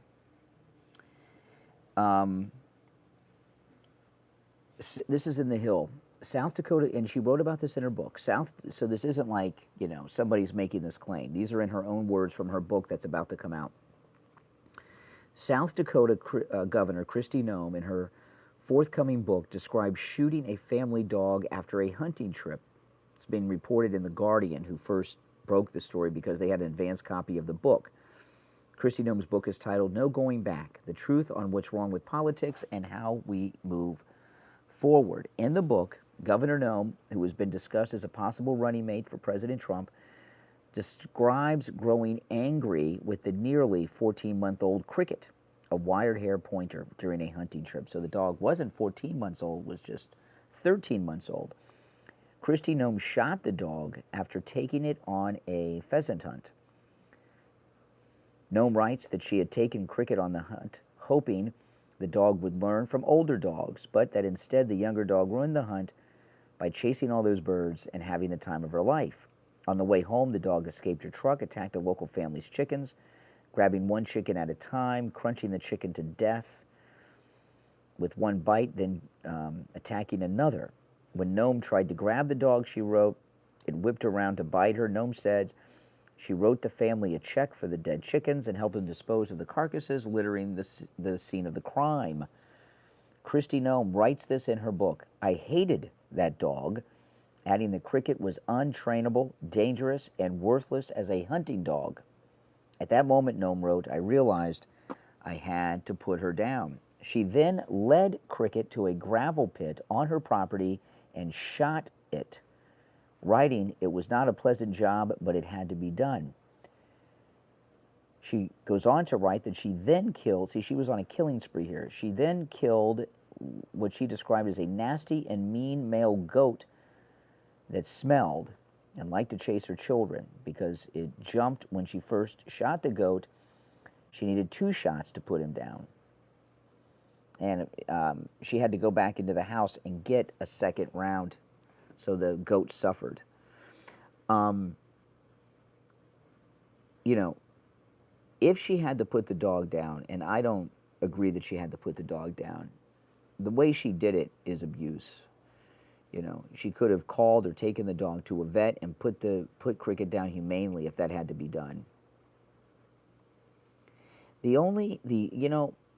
This is in The Hill. South Dakota, and she wrote about this in her book. So this isn't like, you know, somebody's making this claim. These are in her own words from her book that's about to come out. South Dakota Governor Kristi Noem, in her forthcoming book, describes shooting a family dog after a hunting trip. It's been reported in The Guardian, who first broke the story because they had an advance copy of the book. Kristi Noem's book is titled No Going Back, The Truth on What's Wrong with Politics and How We Move Forward. In the book, Governor Noem, who has been discussed as a possible running mate for President Trump, describes growing angry with the nearly 14-month-old Cricket, a wired-hair pointer, during a hunting trip. So the dog wasn't 14 months old, was just 13 months old. Kristi Noem shot the dog after taking it on a pheasant hunt. Noem writes that she had taken Cricket on the hunt, hoping the dog would learn from older dogs, but that instead the younger dog ruined the hunt by chasing all those birds and having the time of her life. On the way home, the dog escaped her truck, attacked a local family's chickens, grabbing one chicken at a time, crunching the chicken to death with one bite, then attacking another. When Noem tried to grab the dog, she wrote, it whipped around to bite her. Noem said she wrote the family a check for the dead chickens and helped them dispose of the carcasses littering the scene of the crime. Kristi Noem writes this in her book. I hated that dog, adding that Cricket was untrainable, dangerous, and worthless as a hunting dog. At that moment, Noem wrote, I realized I had to put her down. She then led Cricket to a gravel pit on her property and shot it, writing, it was not a pleasant job, but it had to be done. She goes on to write that she then killed, see, she was on a killing spree here. She then killed what she described as a nasty and mean male goat that smelled and liked to chase her children because it jumped when she first shot the goat. She needed 2 shots to put him down. And she had to go back into the house and get a second round, so the goat suffered. You know, if she had to put the dog down, and I don't agree that she had to put the dog down, the way she did it is abuse. You know, she could have called or taken the dog to a vet and put Cricket down humanely if that had to be done.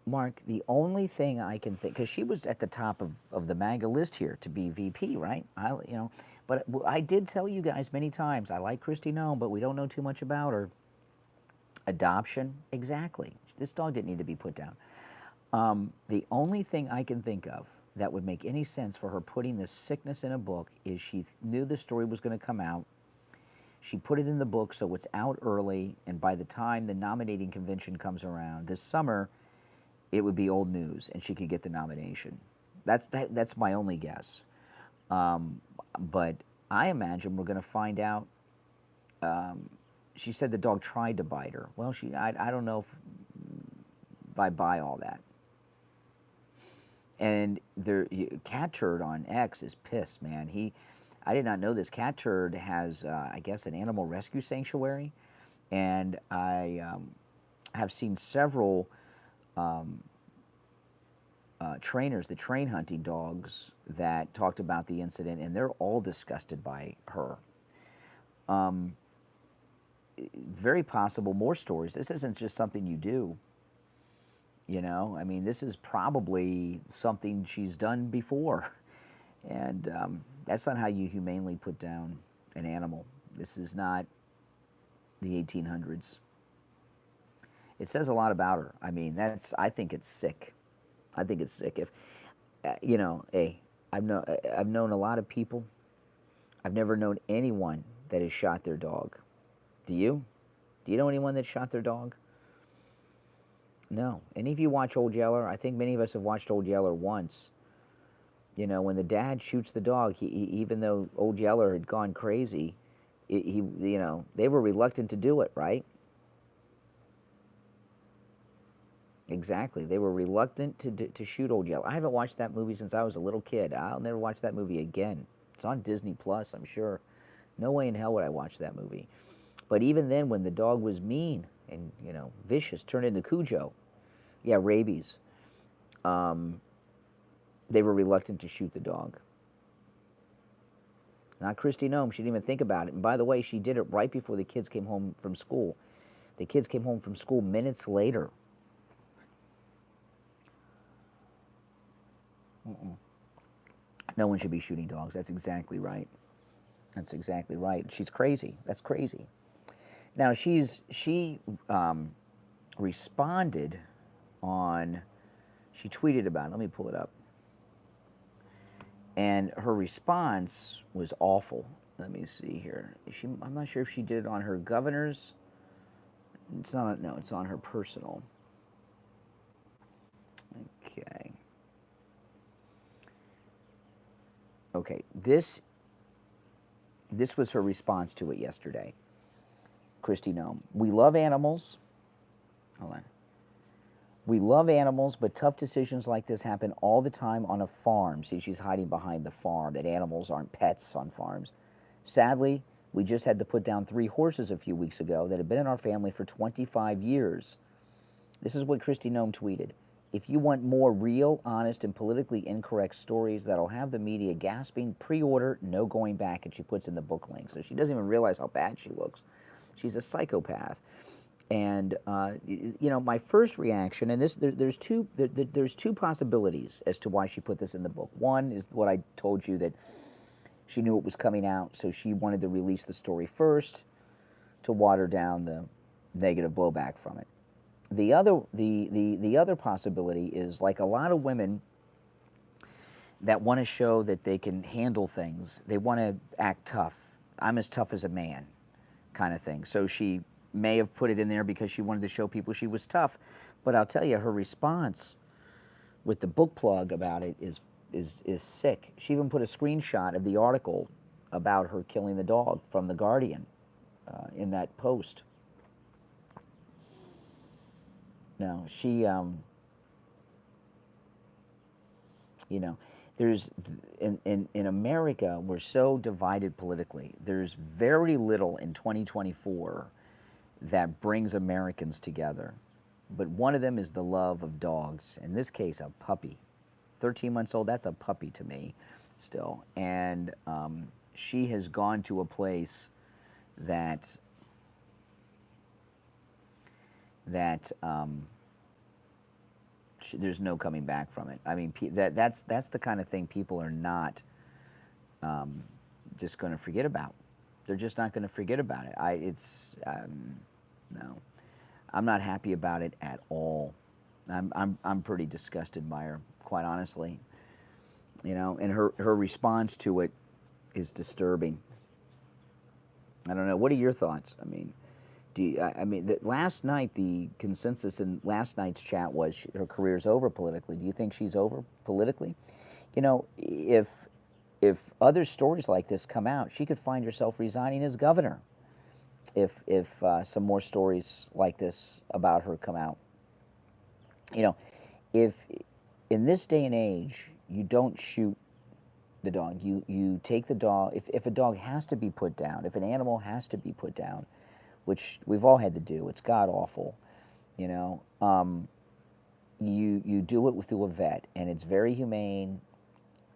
Mark, the only thing I can think, because she was at the top of the MAGA list here to be VP, right? But I did tell you guys many times, I like Kristi Noem, but we don't know too much about her. Adoption, exactly. This dog didn't need to be put down. The only thing I can think of that would make any sense for her putting this sickness in a book is she knew the story was going to come out. She put it in the book so it's out early, and by the time the nominating convention comes around this summer, it would be old news, and she could get the nomination. That's my only guess. But I imagine we're going to find out. She said the dog tried to bite her. Well, I don't know if I buy all that. And Cat Turd on X is pissed, man. I did not know this. Cat Turd has, I guess, an animal rescue sanctuary, and I have seen several trainers that train hunting dogs that talked about the incident, and they're all disgusted by her. Very possible more stories. This isn't just something you do. You know, I mean, this is probably something she's done before. And that's not how you humanely put down an animal. This is not the 1800s. It says a lot about her. I mean, I think it's sick. I think it's sick. If, you know, I've known a lot of people. I've never known anyone that has shot their dog. Do you? Do you know anyone that shot their dog? No. Any of you watch Old Yeller? I think many of us have watched Old Yeller once. You know, when the dad shoots the dog, he even though Old Yeller had gone crazy, you know, they were reluctant to do it, right? Exactly. They were reluctant to shoot Old Yeller. I haven't watched that movie since I was a little kid. I'll never watch that movie again. It's on Disney Plus, I'm sure. No way in hell would I watch that movie. But even then, when the dog was mean and, you know, vicious, turned into Cujo, yeah, rabies, they were reluctant to shoot the dog. Not Kristi Noem. She didn't even think about it. And by the way, she did it right before the kids came home from school. The kids came home from school minutes later. No one should be shooting dogs. That's exactly right. That's exactly right. She's crazy. That's crazy. Now she responded on, she tweeted about it. Let me pull it up. And her response was awful. Let me see here. I'm not sure if she did it on her governor's. It's not. No, it's on her personal. Okay. Okay. This was her response to it yesterday. Kristi Noem. We love animals. Hold on. We love animals, but tough decisions like this happen all the time on a farm. See, she's hiding behind the farm, that animals aren't pets on farms. Sadly, we just had to put down 3 horses a few weeks ago that had been in our family for 25 years. This is what Kristi Noem tweeted. If you want more real, honest, and politically incorrect stories that'll have the media gasping, pre-order, no going back, and she puts in the book link. So she doesn't even realize how bad she looks. She's a psychopath. And you know, my first reaction, and there's two possibilities as to why she put this in the book. One is what I told you, that she knew it was coming out, so she wanted to release the story first to water down the negative blowback from it. The other possibility is, like a lot of women that want to show that they can handle things, they want to act tough. I'm as tough as a man, kind of thing. So she may have put it in there because she wanted to show people she was tough. But I'll tell you, her response with the book plug about it is sick. She even put a screenshot of the article about her killing the dog from The Guardian in that post. No, she, you know, there's, in America, we're so divided politically. There's very little in 2024 that brings Americans together. But one of them is the love of dogs. In this case, a puppy. 13 months old, that's a puppy to me still. And she has gone to a place that there's no coming back from it. I mean, that's the kind of thing people are not just going to forget about. They're just not going to forget about it. No, I'm not happy about it at all. I'm pretty disgusted by her, quite honestly. You know, and her response to it is disturbing. I don't know. What are your thoughts? I mean, last night, the consensus in last night's chat was her career's over politically. Do you think she's over politically? You know, if other stories like this come out, she could find herself resigning as governor if some more stories like this about her come out. You know, if in this day and age, you don't shoot the dog. You take the dog. If a dog has to be put down, if an animal has to be put down, which we've all had to do, it's god awful, you know. You do it through a vet, and it's very humane.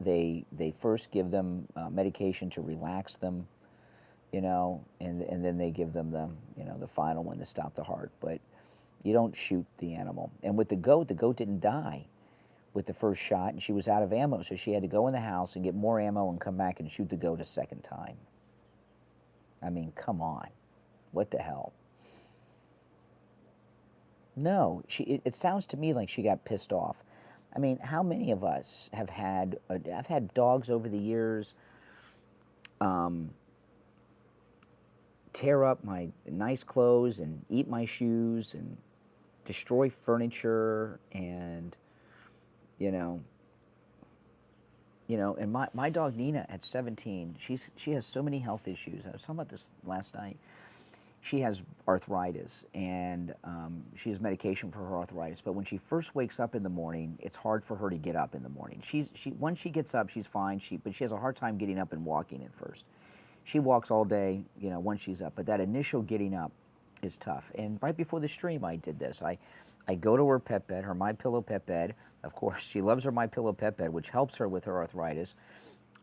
They first give them medication to relax them, you know, and then they give them the final one to stop the heart. But you don't shoot the animal. And with the goat didn't die with the first shot, and she was out of ammo, so she had to go in the house and get more ammo and come back and shoot the goat a second time. I mean, come on. What the hell? No, it sounds to me like she got pissed off. I mean, how many of us have had, I've had dogs over the years tear up my nice clothes and eat my shoes and destroy furniture, and you know, and my dog Nina at 17, she has so many health issues. I was talking about this last night. She has arthritis, and she has medication for her arthritis. But when she first wakes up in the morning, it's hard for her to get up in the morning. Once she gets up, she's fine. But she has a hard time getting up and walking at first. She walks all day, you know, once she's up. But that initial getting up is tough. And right before the stream, I did this. I go to her pet bed, her MyPillow pet bed. Of course, she loves her MyPillow pet bed, which helps her with her arthritis.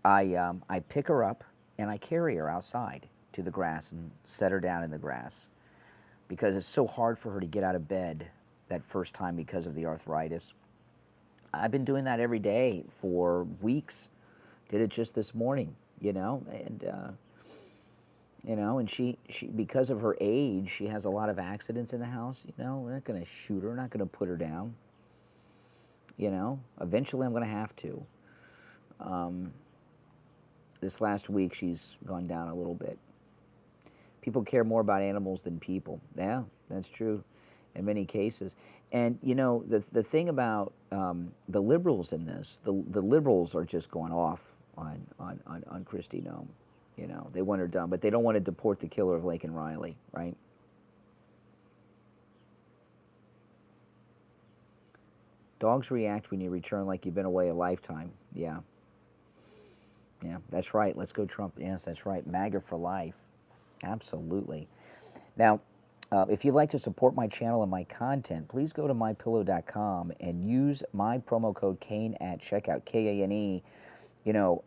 I pick her up and I carry her outside to the grass and set her down in the grass, because it's so hard for her to get out of bed that first time because of the arthritis. I've been doing that every day for weeks. Did it just this morning, you know, and You know, and she because of her age, she has a lot of accidents in the house. You know, we're not going to shoot her, not going to put her down. You know, eventually I'm going to have to. This last week, she's gone down a little bit. People care more about animals than people. Yeah, that's true in many cases. And, you know, the thing about the liberals in this, the liberals are just going off on Kristi Noem. You know, they want her done, but they don't want to deport the killer of Laken Riley, right? Dogs react when you return like you've been away a lifetime. Yeah. Yeah, that's right. Let's go Trump. Yes, that's right. MAGA for life. Absolutely. Now, if you'd like to support my channel and my content, please go to mypillow.com and use my promo code Kane at checkout, Kane. You know,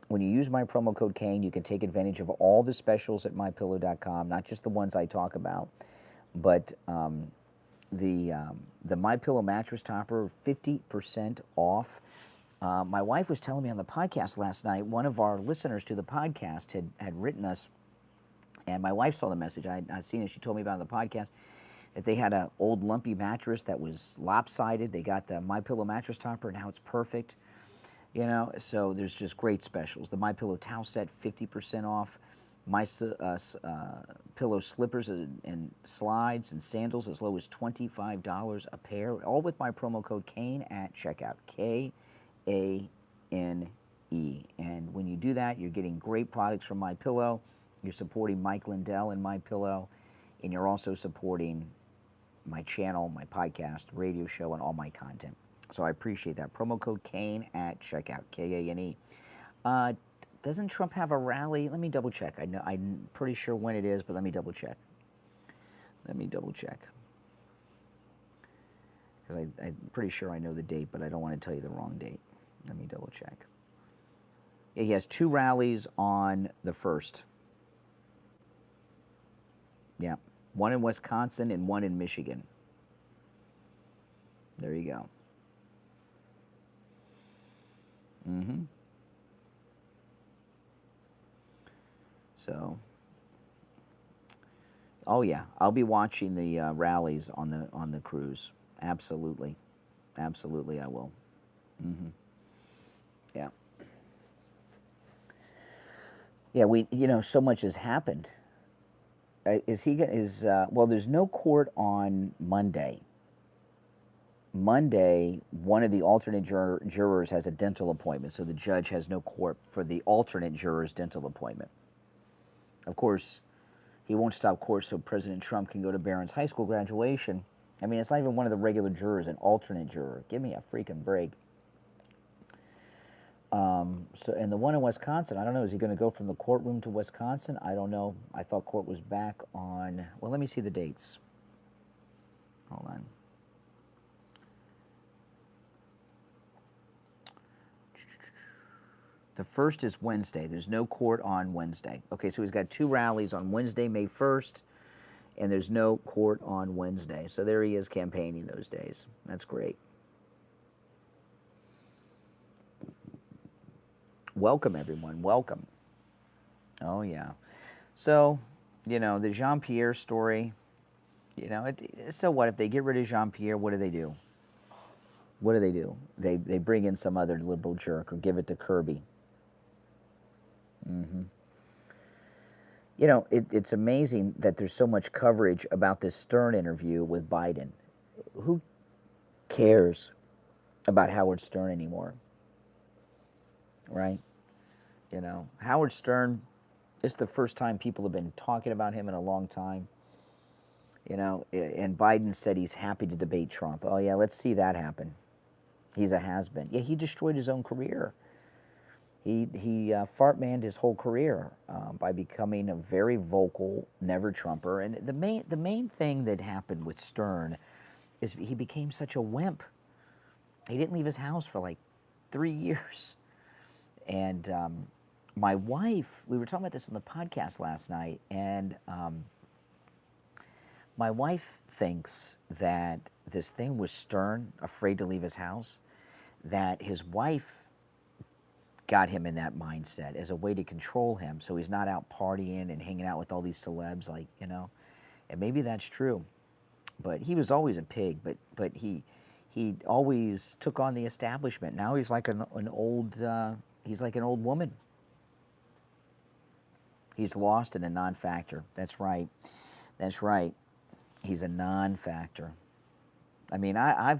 when you use my promo code Kane, you can take advantage of all the specials at mypillow.com, not just the ones I talk about, but the MyPillow mattress topper, 50% off. My wife was telling me on the podcast last night, one of our listeners to the podcast had written us, and my wife saw the message. I'd seen it. She told me about it on the podcast, that they had an old lumpy mattress that was lopsided. They got the MyPillow mattress topper. Now it's perfect. You know, so there's just great specials. The MyPillow towel set, 50% off. My pillow slippers and slides and sandals as low as $25 a pair, all with my promo code Kane at checkout, Kane. And when you do that, you're getting great products from MyPillow. You're supporting Mike Lindell and MyPillow, and you're also supporting my channel, my podcast, radio show, and all my content. So I appreciate that. Promo code Kane at checkout, Kane. Doesn't Trump have a rally? Let me double check. I'm pretty sure when it is, but let me double check. Because I'm pretty sure I know the date, but I don't want to tell you the wrong date. Let me double check. Yeah, he has 2 rallies on the 1st. Yeah, one in Wisconsin and one in Michigan. There you go. Mm-hmm. So, oh yeah, I'll be watching the rallies on the cruise. Absolutely, absolutely, I will. Mm-hmm. Yeah. Yeah, so much has happened. Well, there's no court on Monday. Monday, one of the alternate jurors has a dental appointment, so the judge has no court for the alternate juror's dental appointment. Of course, he won't stop court so President Trump can go to Barron's high school graduation. I mean, it's not even one of the regular jurors, an alternate juror. Give me a freaking break. And the one in Wisconsin, I don't know, is he going to go from the courtroom to Wisconsin? I don't know. I thought court was back on, well, let me see the dates. Hold on. The 1st is Wednesday. There's no court on Wednesday. Okay, so he's got 2 rallies on Wednesday, May 1st, and there's no court on Wednesday. So there he is campaigning those days. That's great. Welcome, everyone. Welcome. Oh, yeah. So, the Jean-Pierre story, so what? If they get rid of Jean-Pierre, what do they do? What do they do? They bring in some other liberal jerk or give it to Kirby. Mm-hmm. It's amazing that there's so much coverage about this Stern interview with Biden. Who cares about Howard Stern anymore? Right? Howard Stern, it's the first time people have been talking about him in a long time. And Biden said he's happy to debate Trump. Oh, yeah, let's see that happen. He's a has-been. Yeah, he destroyed his own career. He fart-manned his whole career by becoming a very vocal never-Trumper. And the main thing that happened with Stern is he became such a wimp. He didn't leave his house for like 3 years. And my wife, we were talking about this on the podcast last night, and my wife thinks that this thing with Stern, afraid to leave his house, that his wife got him in that mindset as a way to control him, so he's not out partying and hanging out with all these celebs, like, you know. And maybe that's true, but he was always a pig. But he always took on the establishment. Now he's like an old he's like an old woman. He's lost in a non-factor. That's right. That's right. He's a non-factor. I mean, I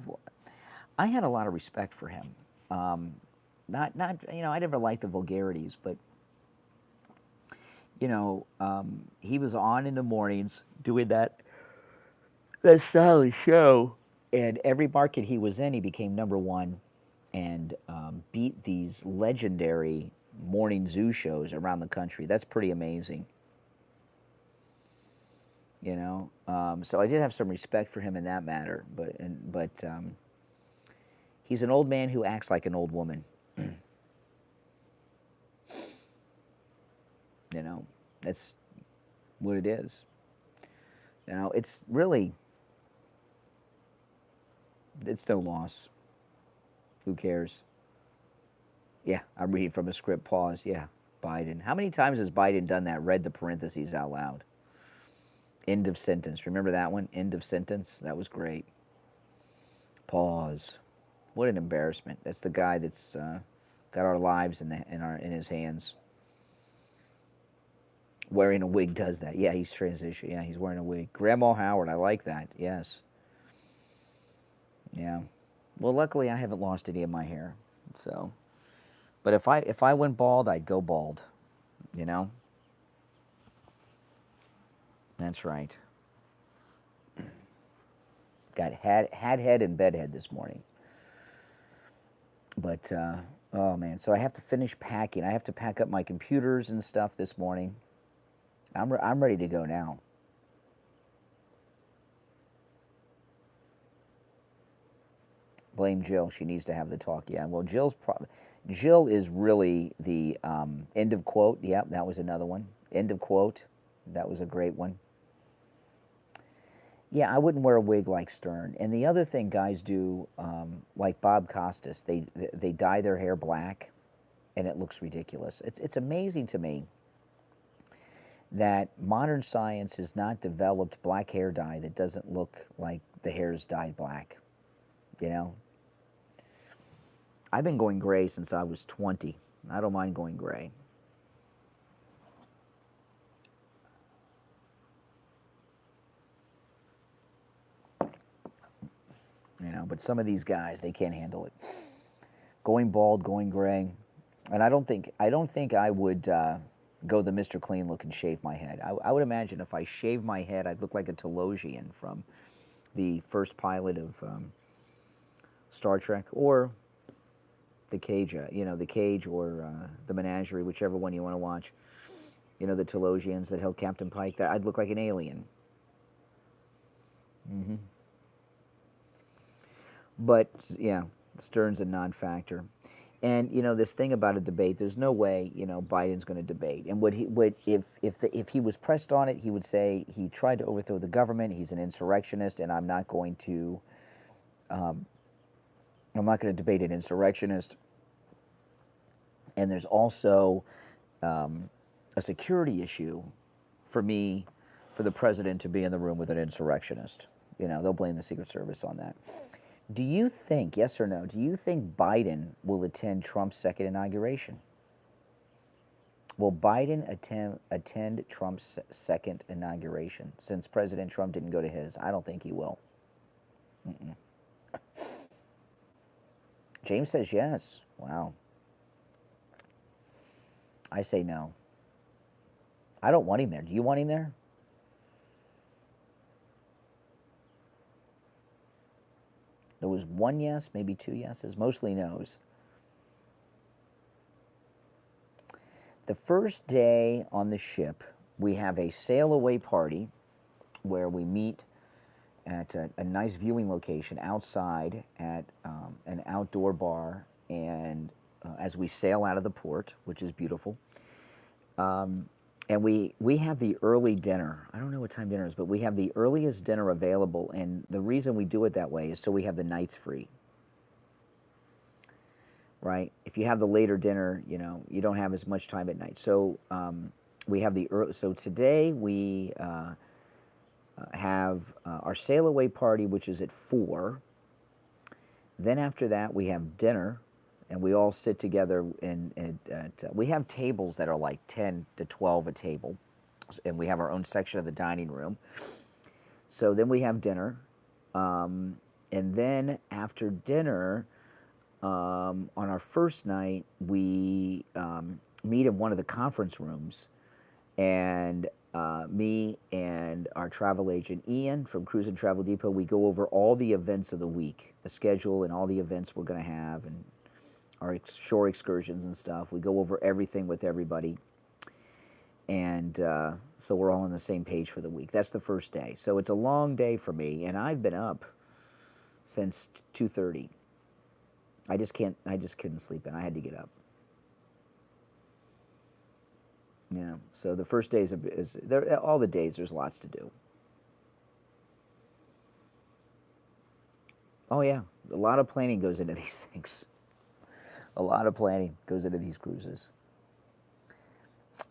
had a lot of respect for him. Not you know, I never liked the vulgarities, but you know, he was on in the mornings doing that style of show, and every market he was in, he became #1, and beat these legendary morning zoo shows around the country. That's pretty amazing. You know, so I did have some respect for him in that matter, but he's an old man who acts like an old woman. You know, that's what it is. You know, it's really, it's no loss. Who cares? Yeah, I'm reading from a script. Pause. Yeah, Biden. How many times has Biden done that? Read the parentheses out loud. End of sentence. Remember that one? End of sentence. That was great. Pause. What an embarrassment. That's the guy that's got our lives in his hands. Wearing a wig does that. Yeah, he's transition. Yeah, he's wearing a wig. Grandma Howard. I like that. Yes. Yeah. Well, luckily I haven't lost any of my hair. So, but if I went bald, I'd go bald. You know. That's right. Got had head and bedhead this morning. But oh man, so I have to finish packing. I have to pack up my computers and stuff this morning. I'm ready to go now. Blame Jill. She needs to have the talk. Yeah. Well, Jill is really the end of quote. Yep, that was another one. End of quote. That was a great one. Yeah, I wouldn't wear a wig like Stern. And the other thing guys do, like Bob Costas, they dye their hair black, and it looks ridiculous. It's amazing to me that modern science has not developed black hair dye that doesn't look like the hair is dyed black. You know? I've been going gray since I was 20. I don't mind going gray. You know, but some of these guys, they can't handle it. Going bald, going gray, and I don't think I would go the Mr. Clean look and shave my head. I would imagine if I shaved my head, I'd look like a Telosian from the first pilot of Star Trek, or the Cage. You know, the Cage or the Menagerie, whichever one you want to watch. You know, the Telosians that held Captain Pike. That I'd look like an alien. Mm-hmm. But yeah, Stern's a non-factor, and you know this thing about a debate. There's no way Biden's going to debate. And if he was pressed on it, he would say he tried to overthrow the government. He's an insurrectionist, and I'm not going to debate an insurrectionist. And there's also a security issue for the president to be in the room with an insurrectionist. You know, they'll blame the Secret Service on that. Do you think, yes or no, do you think Biden will attend Trump's second inauguration? Will Biden attend Trump's second inauguration? Since President Trump didn't go to his, I don't think he will. Mm-mm. James says yes. Wow. I say no. I don't want him there. Do you want him there? There was one yes, maybe two yeses, mostly no's. The first day on the ship, we have a sail away party where we meet at a nice viewing location outside at an outdoor bar, and as we sail out of the port, which is beautiful. And we have the early dinner. I don't know what time dinner is, but we have the earliest dinner available, and the reason we do it that way is so we have the nights free. right? If you have the later dinner, you don't have as much time at night. So we have the early, so today we have our sail away party, which is at 4. Then after that, we have dinner, and we all sit together. We have tables that are like 10 to 12 a table, and we have our own section of the dining room. So then we have dinner, and then after dinner, on our first night, we meet in one of the conference rooms, and me and our travel agent Ian from Cruise and Travel Depot, we go over all the events of the week, the schedule and all the events we're going to have, and our shore excursions and stuff. We go over everything with everybody, and so we're all on the same page for the week. That's the first day. So it's a long day for me, and I've been up since 2:30. I just couldn't sleep in. I had to get up. Yeah, so the first days all the days, there's lots to do. Oh yeah, a lot of planning goes into these things. A lot of planning goes into these cruises.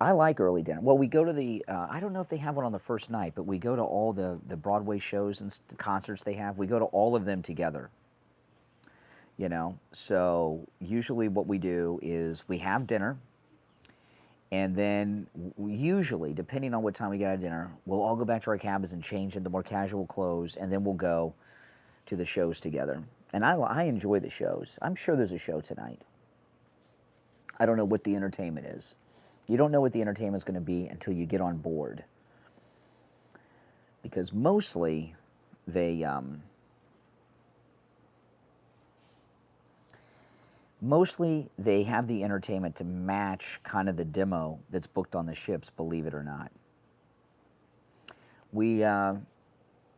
I like early dinner. Well, we go to the, I don't know if they have one on the first night, but we go to all the Broadway shows and concerts they have. We go to all of them together. So usually what we do is we have dinner, and then usually, depending on what time we get out of dinner, we'll all go back to our cabins and change into more casual clothes, and then we'll go to the shows together. And I enjoy the shows. I'm sure there's a show tonight. I don't know what the entertainment is. You don't know what the entertainment's going to be until you get on board. Because mostly they have the entertainment to match kind of the demo that's booked on the ships, believe it or not.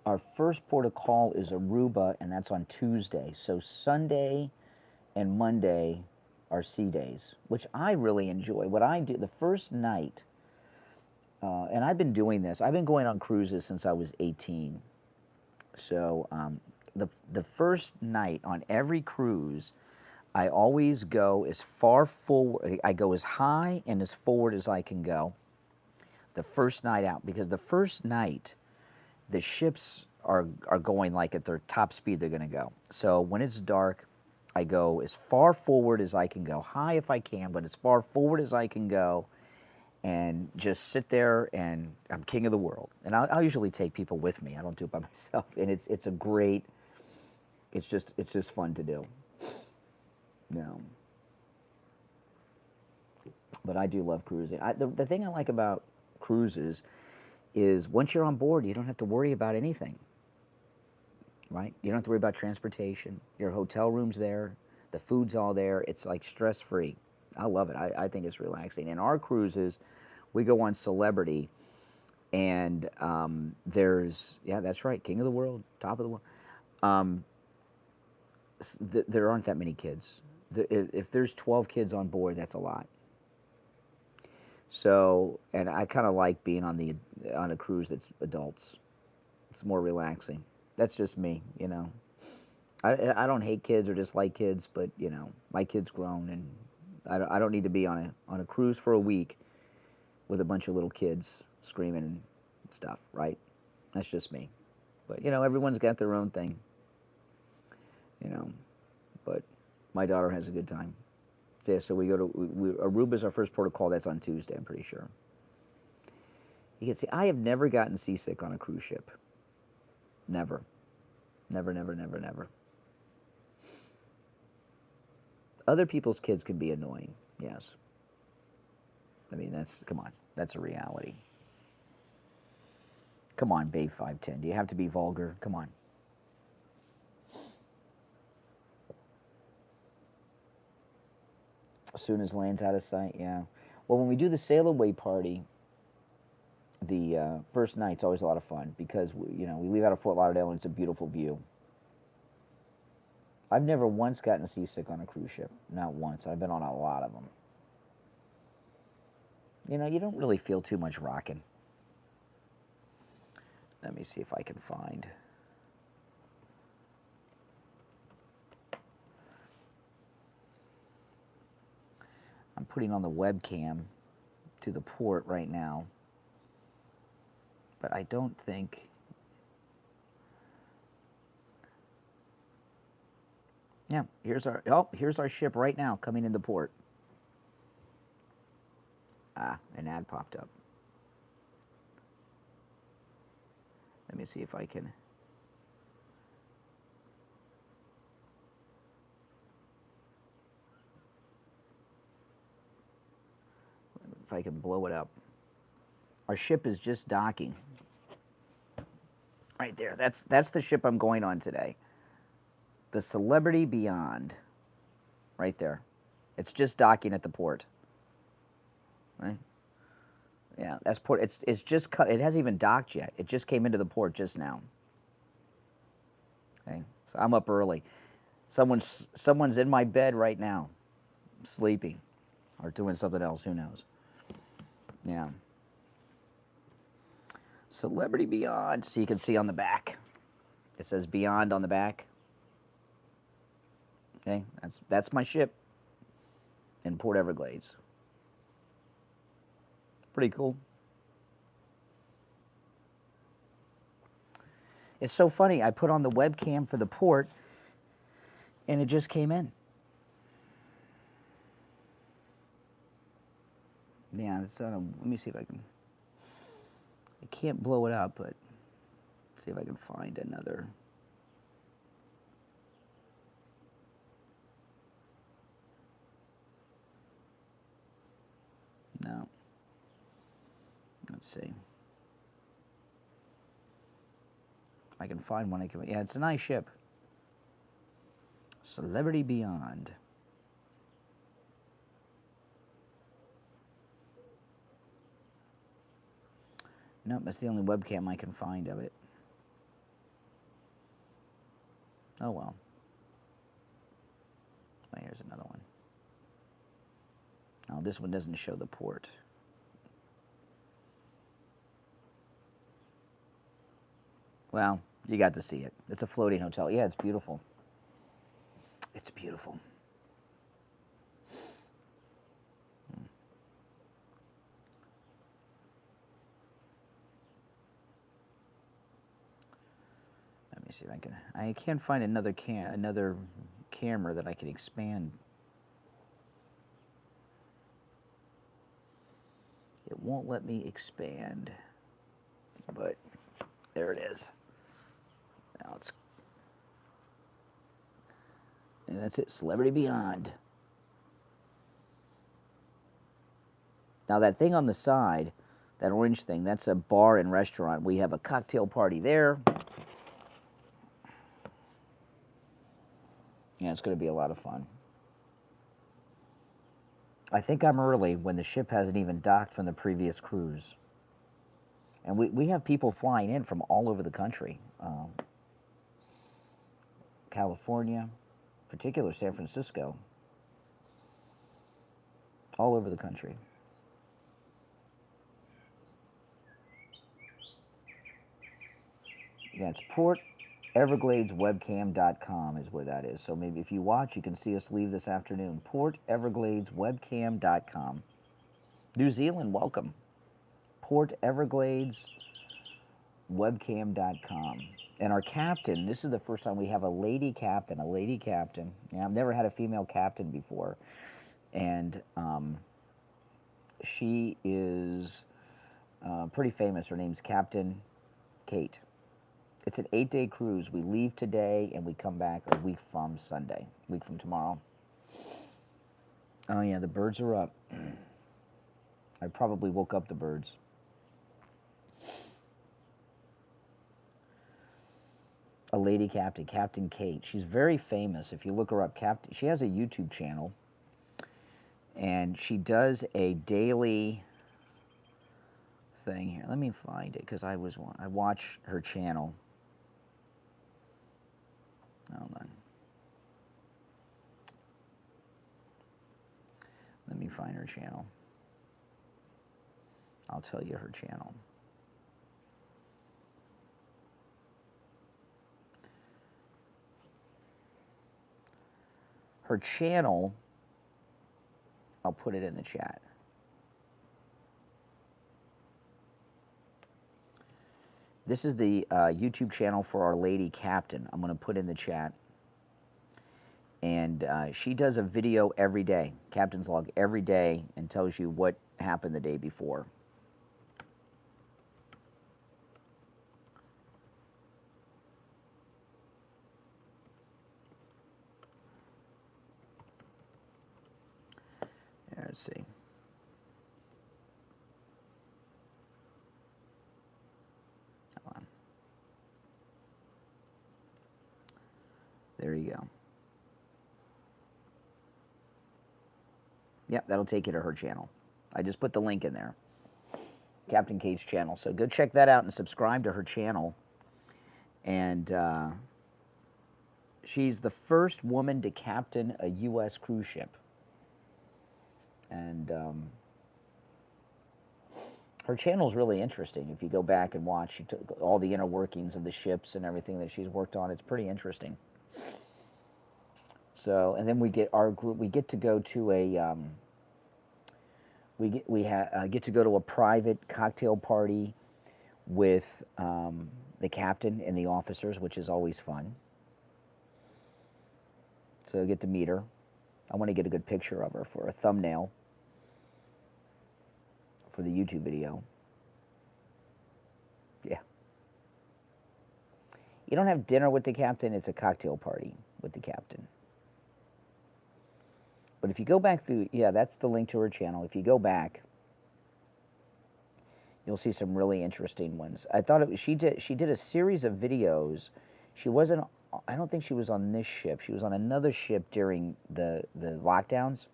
Our first port of call is Aruba, and that's on Tuesday. So Sunday and Monday are sea days, which I really enjoy. What I do, the first night, and I've been doing this, I've been going on cruises since I was 18. So the first night on every cruise, I always go as far forward, I go as high and as forward as I can go the first night out, because the first night, the ships are going like at their top speed they're going to go. So when it's dark, I go as far forward as I can go, high if I can, but as far forward as I can go, and just sit there, and I'm king of the world. And I'll usually take people with me. I don't do it by myself, and it's just fun to do. But I do love cruising. The thing I like about cruises is once you're on board, you don't have to worry about anything, right? You don't have to worry about transportation. Your hotel room's there. The food's all there. It's like stress-free. I love it. I think it's relaxing. In our cruises, we go on Celebrity, and that's right, king of the world, top of the world. There aren't that many kids. If there's 12 kids on board, that's a lot. So, and I kind of like being on a cruise that's adults. It's more relaxing. That's just me, I don't hate kids or dislike kids, but my kid's grown, and I don't need to be on a cruise for a week with a bunch of little kids screaming and stuff, right? That's just me. But everyone's got their own thing. But my daughter has a good time. So we go to Aruba's our first port of call. That's on Tuesday, I'm pretty sure. You can see, I have never gotten seasick on a cruise ship. Never. Never, never, never, never. Other people's kids can be annoying, yes. I mean, come on, that's a reality. Come on, Babe 510. Do you have to be vulgar? Come on. As soon as land's out of sight, yeah. Well, when we do the sail away party, the first night's always a lot of fun because we leave out of Fort Lauderdale and it's a beautiful view. I've never once gotten seasick on a cruise ship, not once. I've been on a lot of them. You don't really feel too much rocking. Let me see if I can find. putting on the webcam to the port right now, but I don't think... Yeah, here's our ship right now coming into port. Ah, an ad popped up. Let me see if I can... If I can blow it up. Our ship is just docking. Right there. That's the ship I'm going on today. The Celebrity Beyond. Right there. It's just docking at the port. Right? Yeah, that's port. It's just cut. It hasn't even docked yet. It just came into the port just now. Okay, so I'm up early. Someone's in my bed right now, sleeping, or doing something else. Who knows? Yeah. Celebrity Beyond. So you can see on the back. It says Beyond on the back. Okay, that's my ship in Port Everglades. Pretty cool. It's so funny. I put on the webcam for the port, and it just came in. Yeah, it's on a, let me see if I can... I can't blow it up, but see if I can find another... No. Let's see. I can find one. Yeah, it's a nice ship. Celebrity Beyond. Nope, that's the only webcam I can find of it. Oh well. Oh, here's another one. Oh, this one doesn't show the port. Well, you got to see it. It's a floating hotel. Yeah, it's beautiful. It's beautiful. Let me see if I can... I can't find another camera that I can expand. It won't let me expand, but there it is. Now it's... And that's it, Celebrity Beyond. Now that thing on the side, that orange thing, that's a bar and restaurant. We have a cocktail party there. Yeah, it's going to be a lot of fun. I think I'm early when the ship hasn't even docked from the previous cruise. And we have people flying in from all over the country. California, particular San Francisco, all over the country. Yeah, it's portevergladeswebcam.com is where that is. So maybe if you watch, you can see us leave this afternoon. portevergladeswebcam.com. New Zealand, welcome. portevergladeswebcam.com. And our captain, this is the first time we have a lady captain, Yeah, I've never had a female captain before. And she is pretty famous. Her name's Captain Kate. It's an 8-day cruise. We leave today and we come back a week from Sunday, a week from tomorrow. Oh yeah, the birds are up. I probably woke up the birds. A lady captain, Captain Kate. She's very famous. If you look her up, she has a YouTube channel, and she does a daily thing here. Let me find it because I watch her channel. Hold on. Let me find her channel. I'll tell you her channel. Her channel, I'll I'll put it in the chat. This is the YouTube channel for our lady captain. I'm going to put in the chat. And she does a video every day, captain's log every day, and tells you what happened the day before. Let's see. Hold on. There you go. Yep, that'll take you to her channel. I just put the link in there. Captain Kate's channel. So go check that out and subscribe to her channel. And she's the first woman to captain a U.S. cruise ship. And her channel's really interesting. If you go back and watch, she took all the inner workings of the ships and everything that she's worked on. It's pretty interesting. So, and then we get our group. We get to go to a get to go to a private cocktail party with the captain and the officers, which is always fun. So get to meet her. I want to get a good picture of her for a thumbnail for the YouTube video. Yeah. You don't have dinner with the captain, it's a cocktail party with the captain. But if you go back through, yeah, that's the link to her channel. If you go back, you'll see some really interesting ones. I thought she did a series of videos. She wasn't, I don't think she was on this ship. She was on another ship during the lockdowns.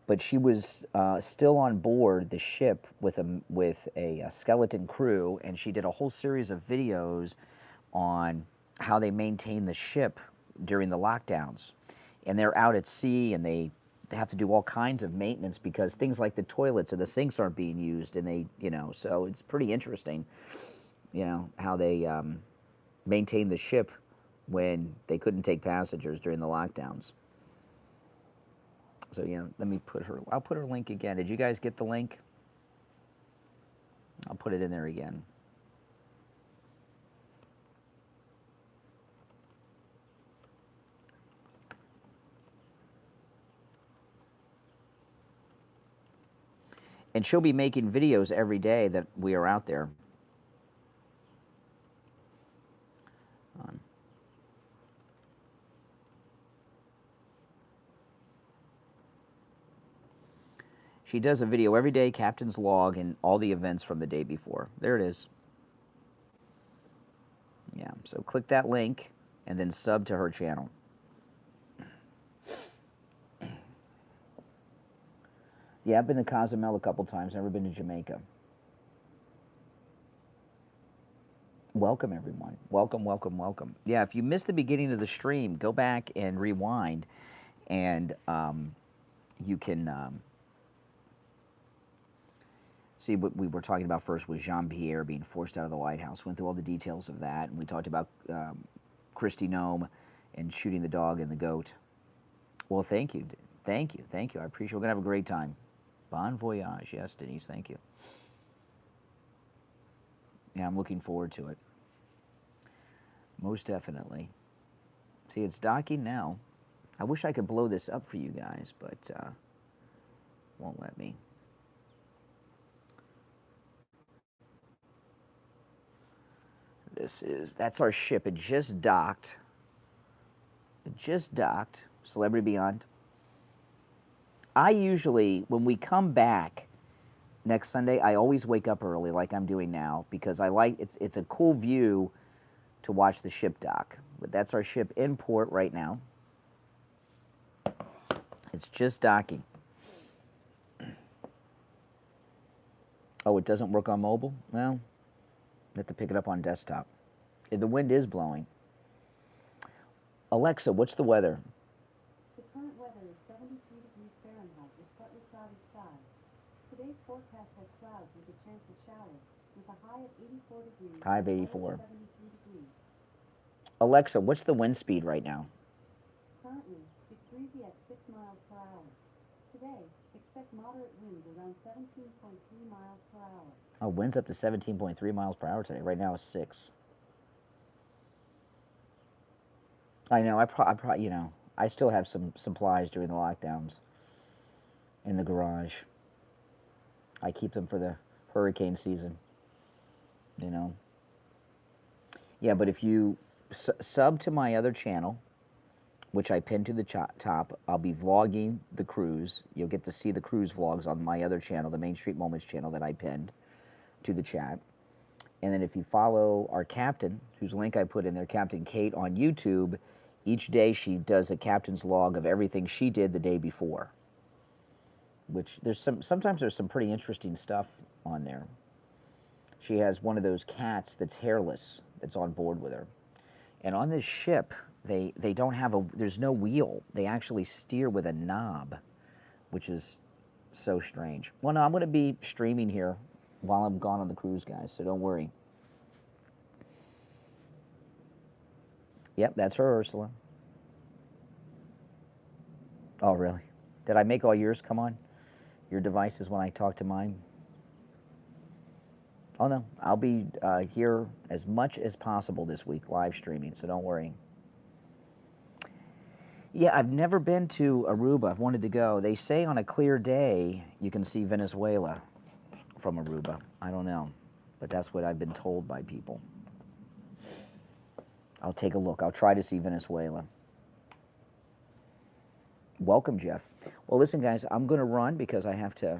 But she was still on board the ship with a skeleton crew, and she did a whole series of videos on how they maintain the ship during the lockdowns. And they're out at sea, and they have to do all kinds of maintenance because things like the toilets and the sinks aren't being used, and they, you know, so it's pretty interesting, you know, how they maintain the ship when they couldn't take passengers during the lockdowns. So yeah, let me put her, I'll put her link again. Did you guys get the link? I'll put it in there again. And she'll be making videos every day that we are out there. She does a video every day, captain's log, and all the events from the day before. There it is. Yeah, so click that link and then sub to her channel. Yeah, I've been to Cozumel a couple times, never been to Jamaica. Welcome, everyone. Welcome, welcome, welcome. Yeah, if you missed the beginning of the stream, go back and rewind, and you can see what we were talking about first was Jean-Pierre being forced out of the lighthouse. Went through all the details of that, and we talked about Kristi Noem and shooting the dog and the goat. Well, thank you. Thank you. Thank you. I appreciate it. We're going to have a great time. Bon voyage. Yes, Denise, thank you. Yeah, I'm looking forward to it. Most definitely. See, it's docking now. I wish I could blow this up for you guys, but won't let me. That's our ship. It just docked. It just docked. Celebrity Beyond. I usually, when we come back next Sunday, I always wake up early like I'm doing now because I like, it's a cool view to watch the ship dock. But that's our ship in port right now. It's just docking. Oh, it doesn't work on mobile? Well, you have to pick it up on desktop. The wind is blowing. Alexa, what's the weather? The current weather is 73 degrees Fahrenheit with partly cloudy skies. Today's forecast has clouds with a chance of showers with a high of 84 degrees. High of 84. 73 degrees. Alexa, what's the wind speed right now? Currently, it's breezy at 6 miles per hour. Today, expect moderate winds around 17.3 miles per hour. Oh, winds up to 17.3 miles per hour today. Right now it's 6. I know. I still have some supplies during the lockdowns in the garage. I keep them for the hurricane season. Yeah, but if you sub to my other channel, which I pinned to the top, I'll be vlogging the cruise. You'll get to see the cruise vlogs on my other channel, the Main Street Moments channel that I pinned to the chat. And then if you follow our captain, whose link I put in there, Captain Kate on YouTube, each day she does a captain's log of everything she did the day before. Which sometimes there's some pretty interesting stuff on there. She has one of those cats that's hairless that's on board with her. And on this ship, they don't have there's no wheel. They actually steer with a knob, which is so strange. Well, no, I'm going to be streaming here while I'm gone on the cruise, guys, so don't worry. Yep, that's her, Ursula. Oh, really? Did I make all yours come on? Your devices when I talk to mine? Oh, no. I'll be here as much as possible this week, live streaming, so don't worry. Yeah, I've never been to Aruba. I've wanted to go. They say on a clear day you can see Venezuela from Aruba. I don't know, but that's what I've been told by people. I'll take a look. I'll try to see Venezuela. Welcome, Jeff. Well, listen, guys, I'm going to run because I have to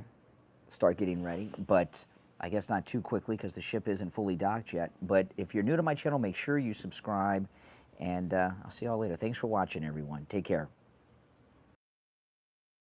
start getting ready, but I guess not too quickly because the ship isn't fully docked yet. But if you're new to my channel, make sure you subscribe, and I'll see you all later. Thanks for watching, everyone. Take care.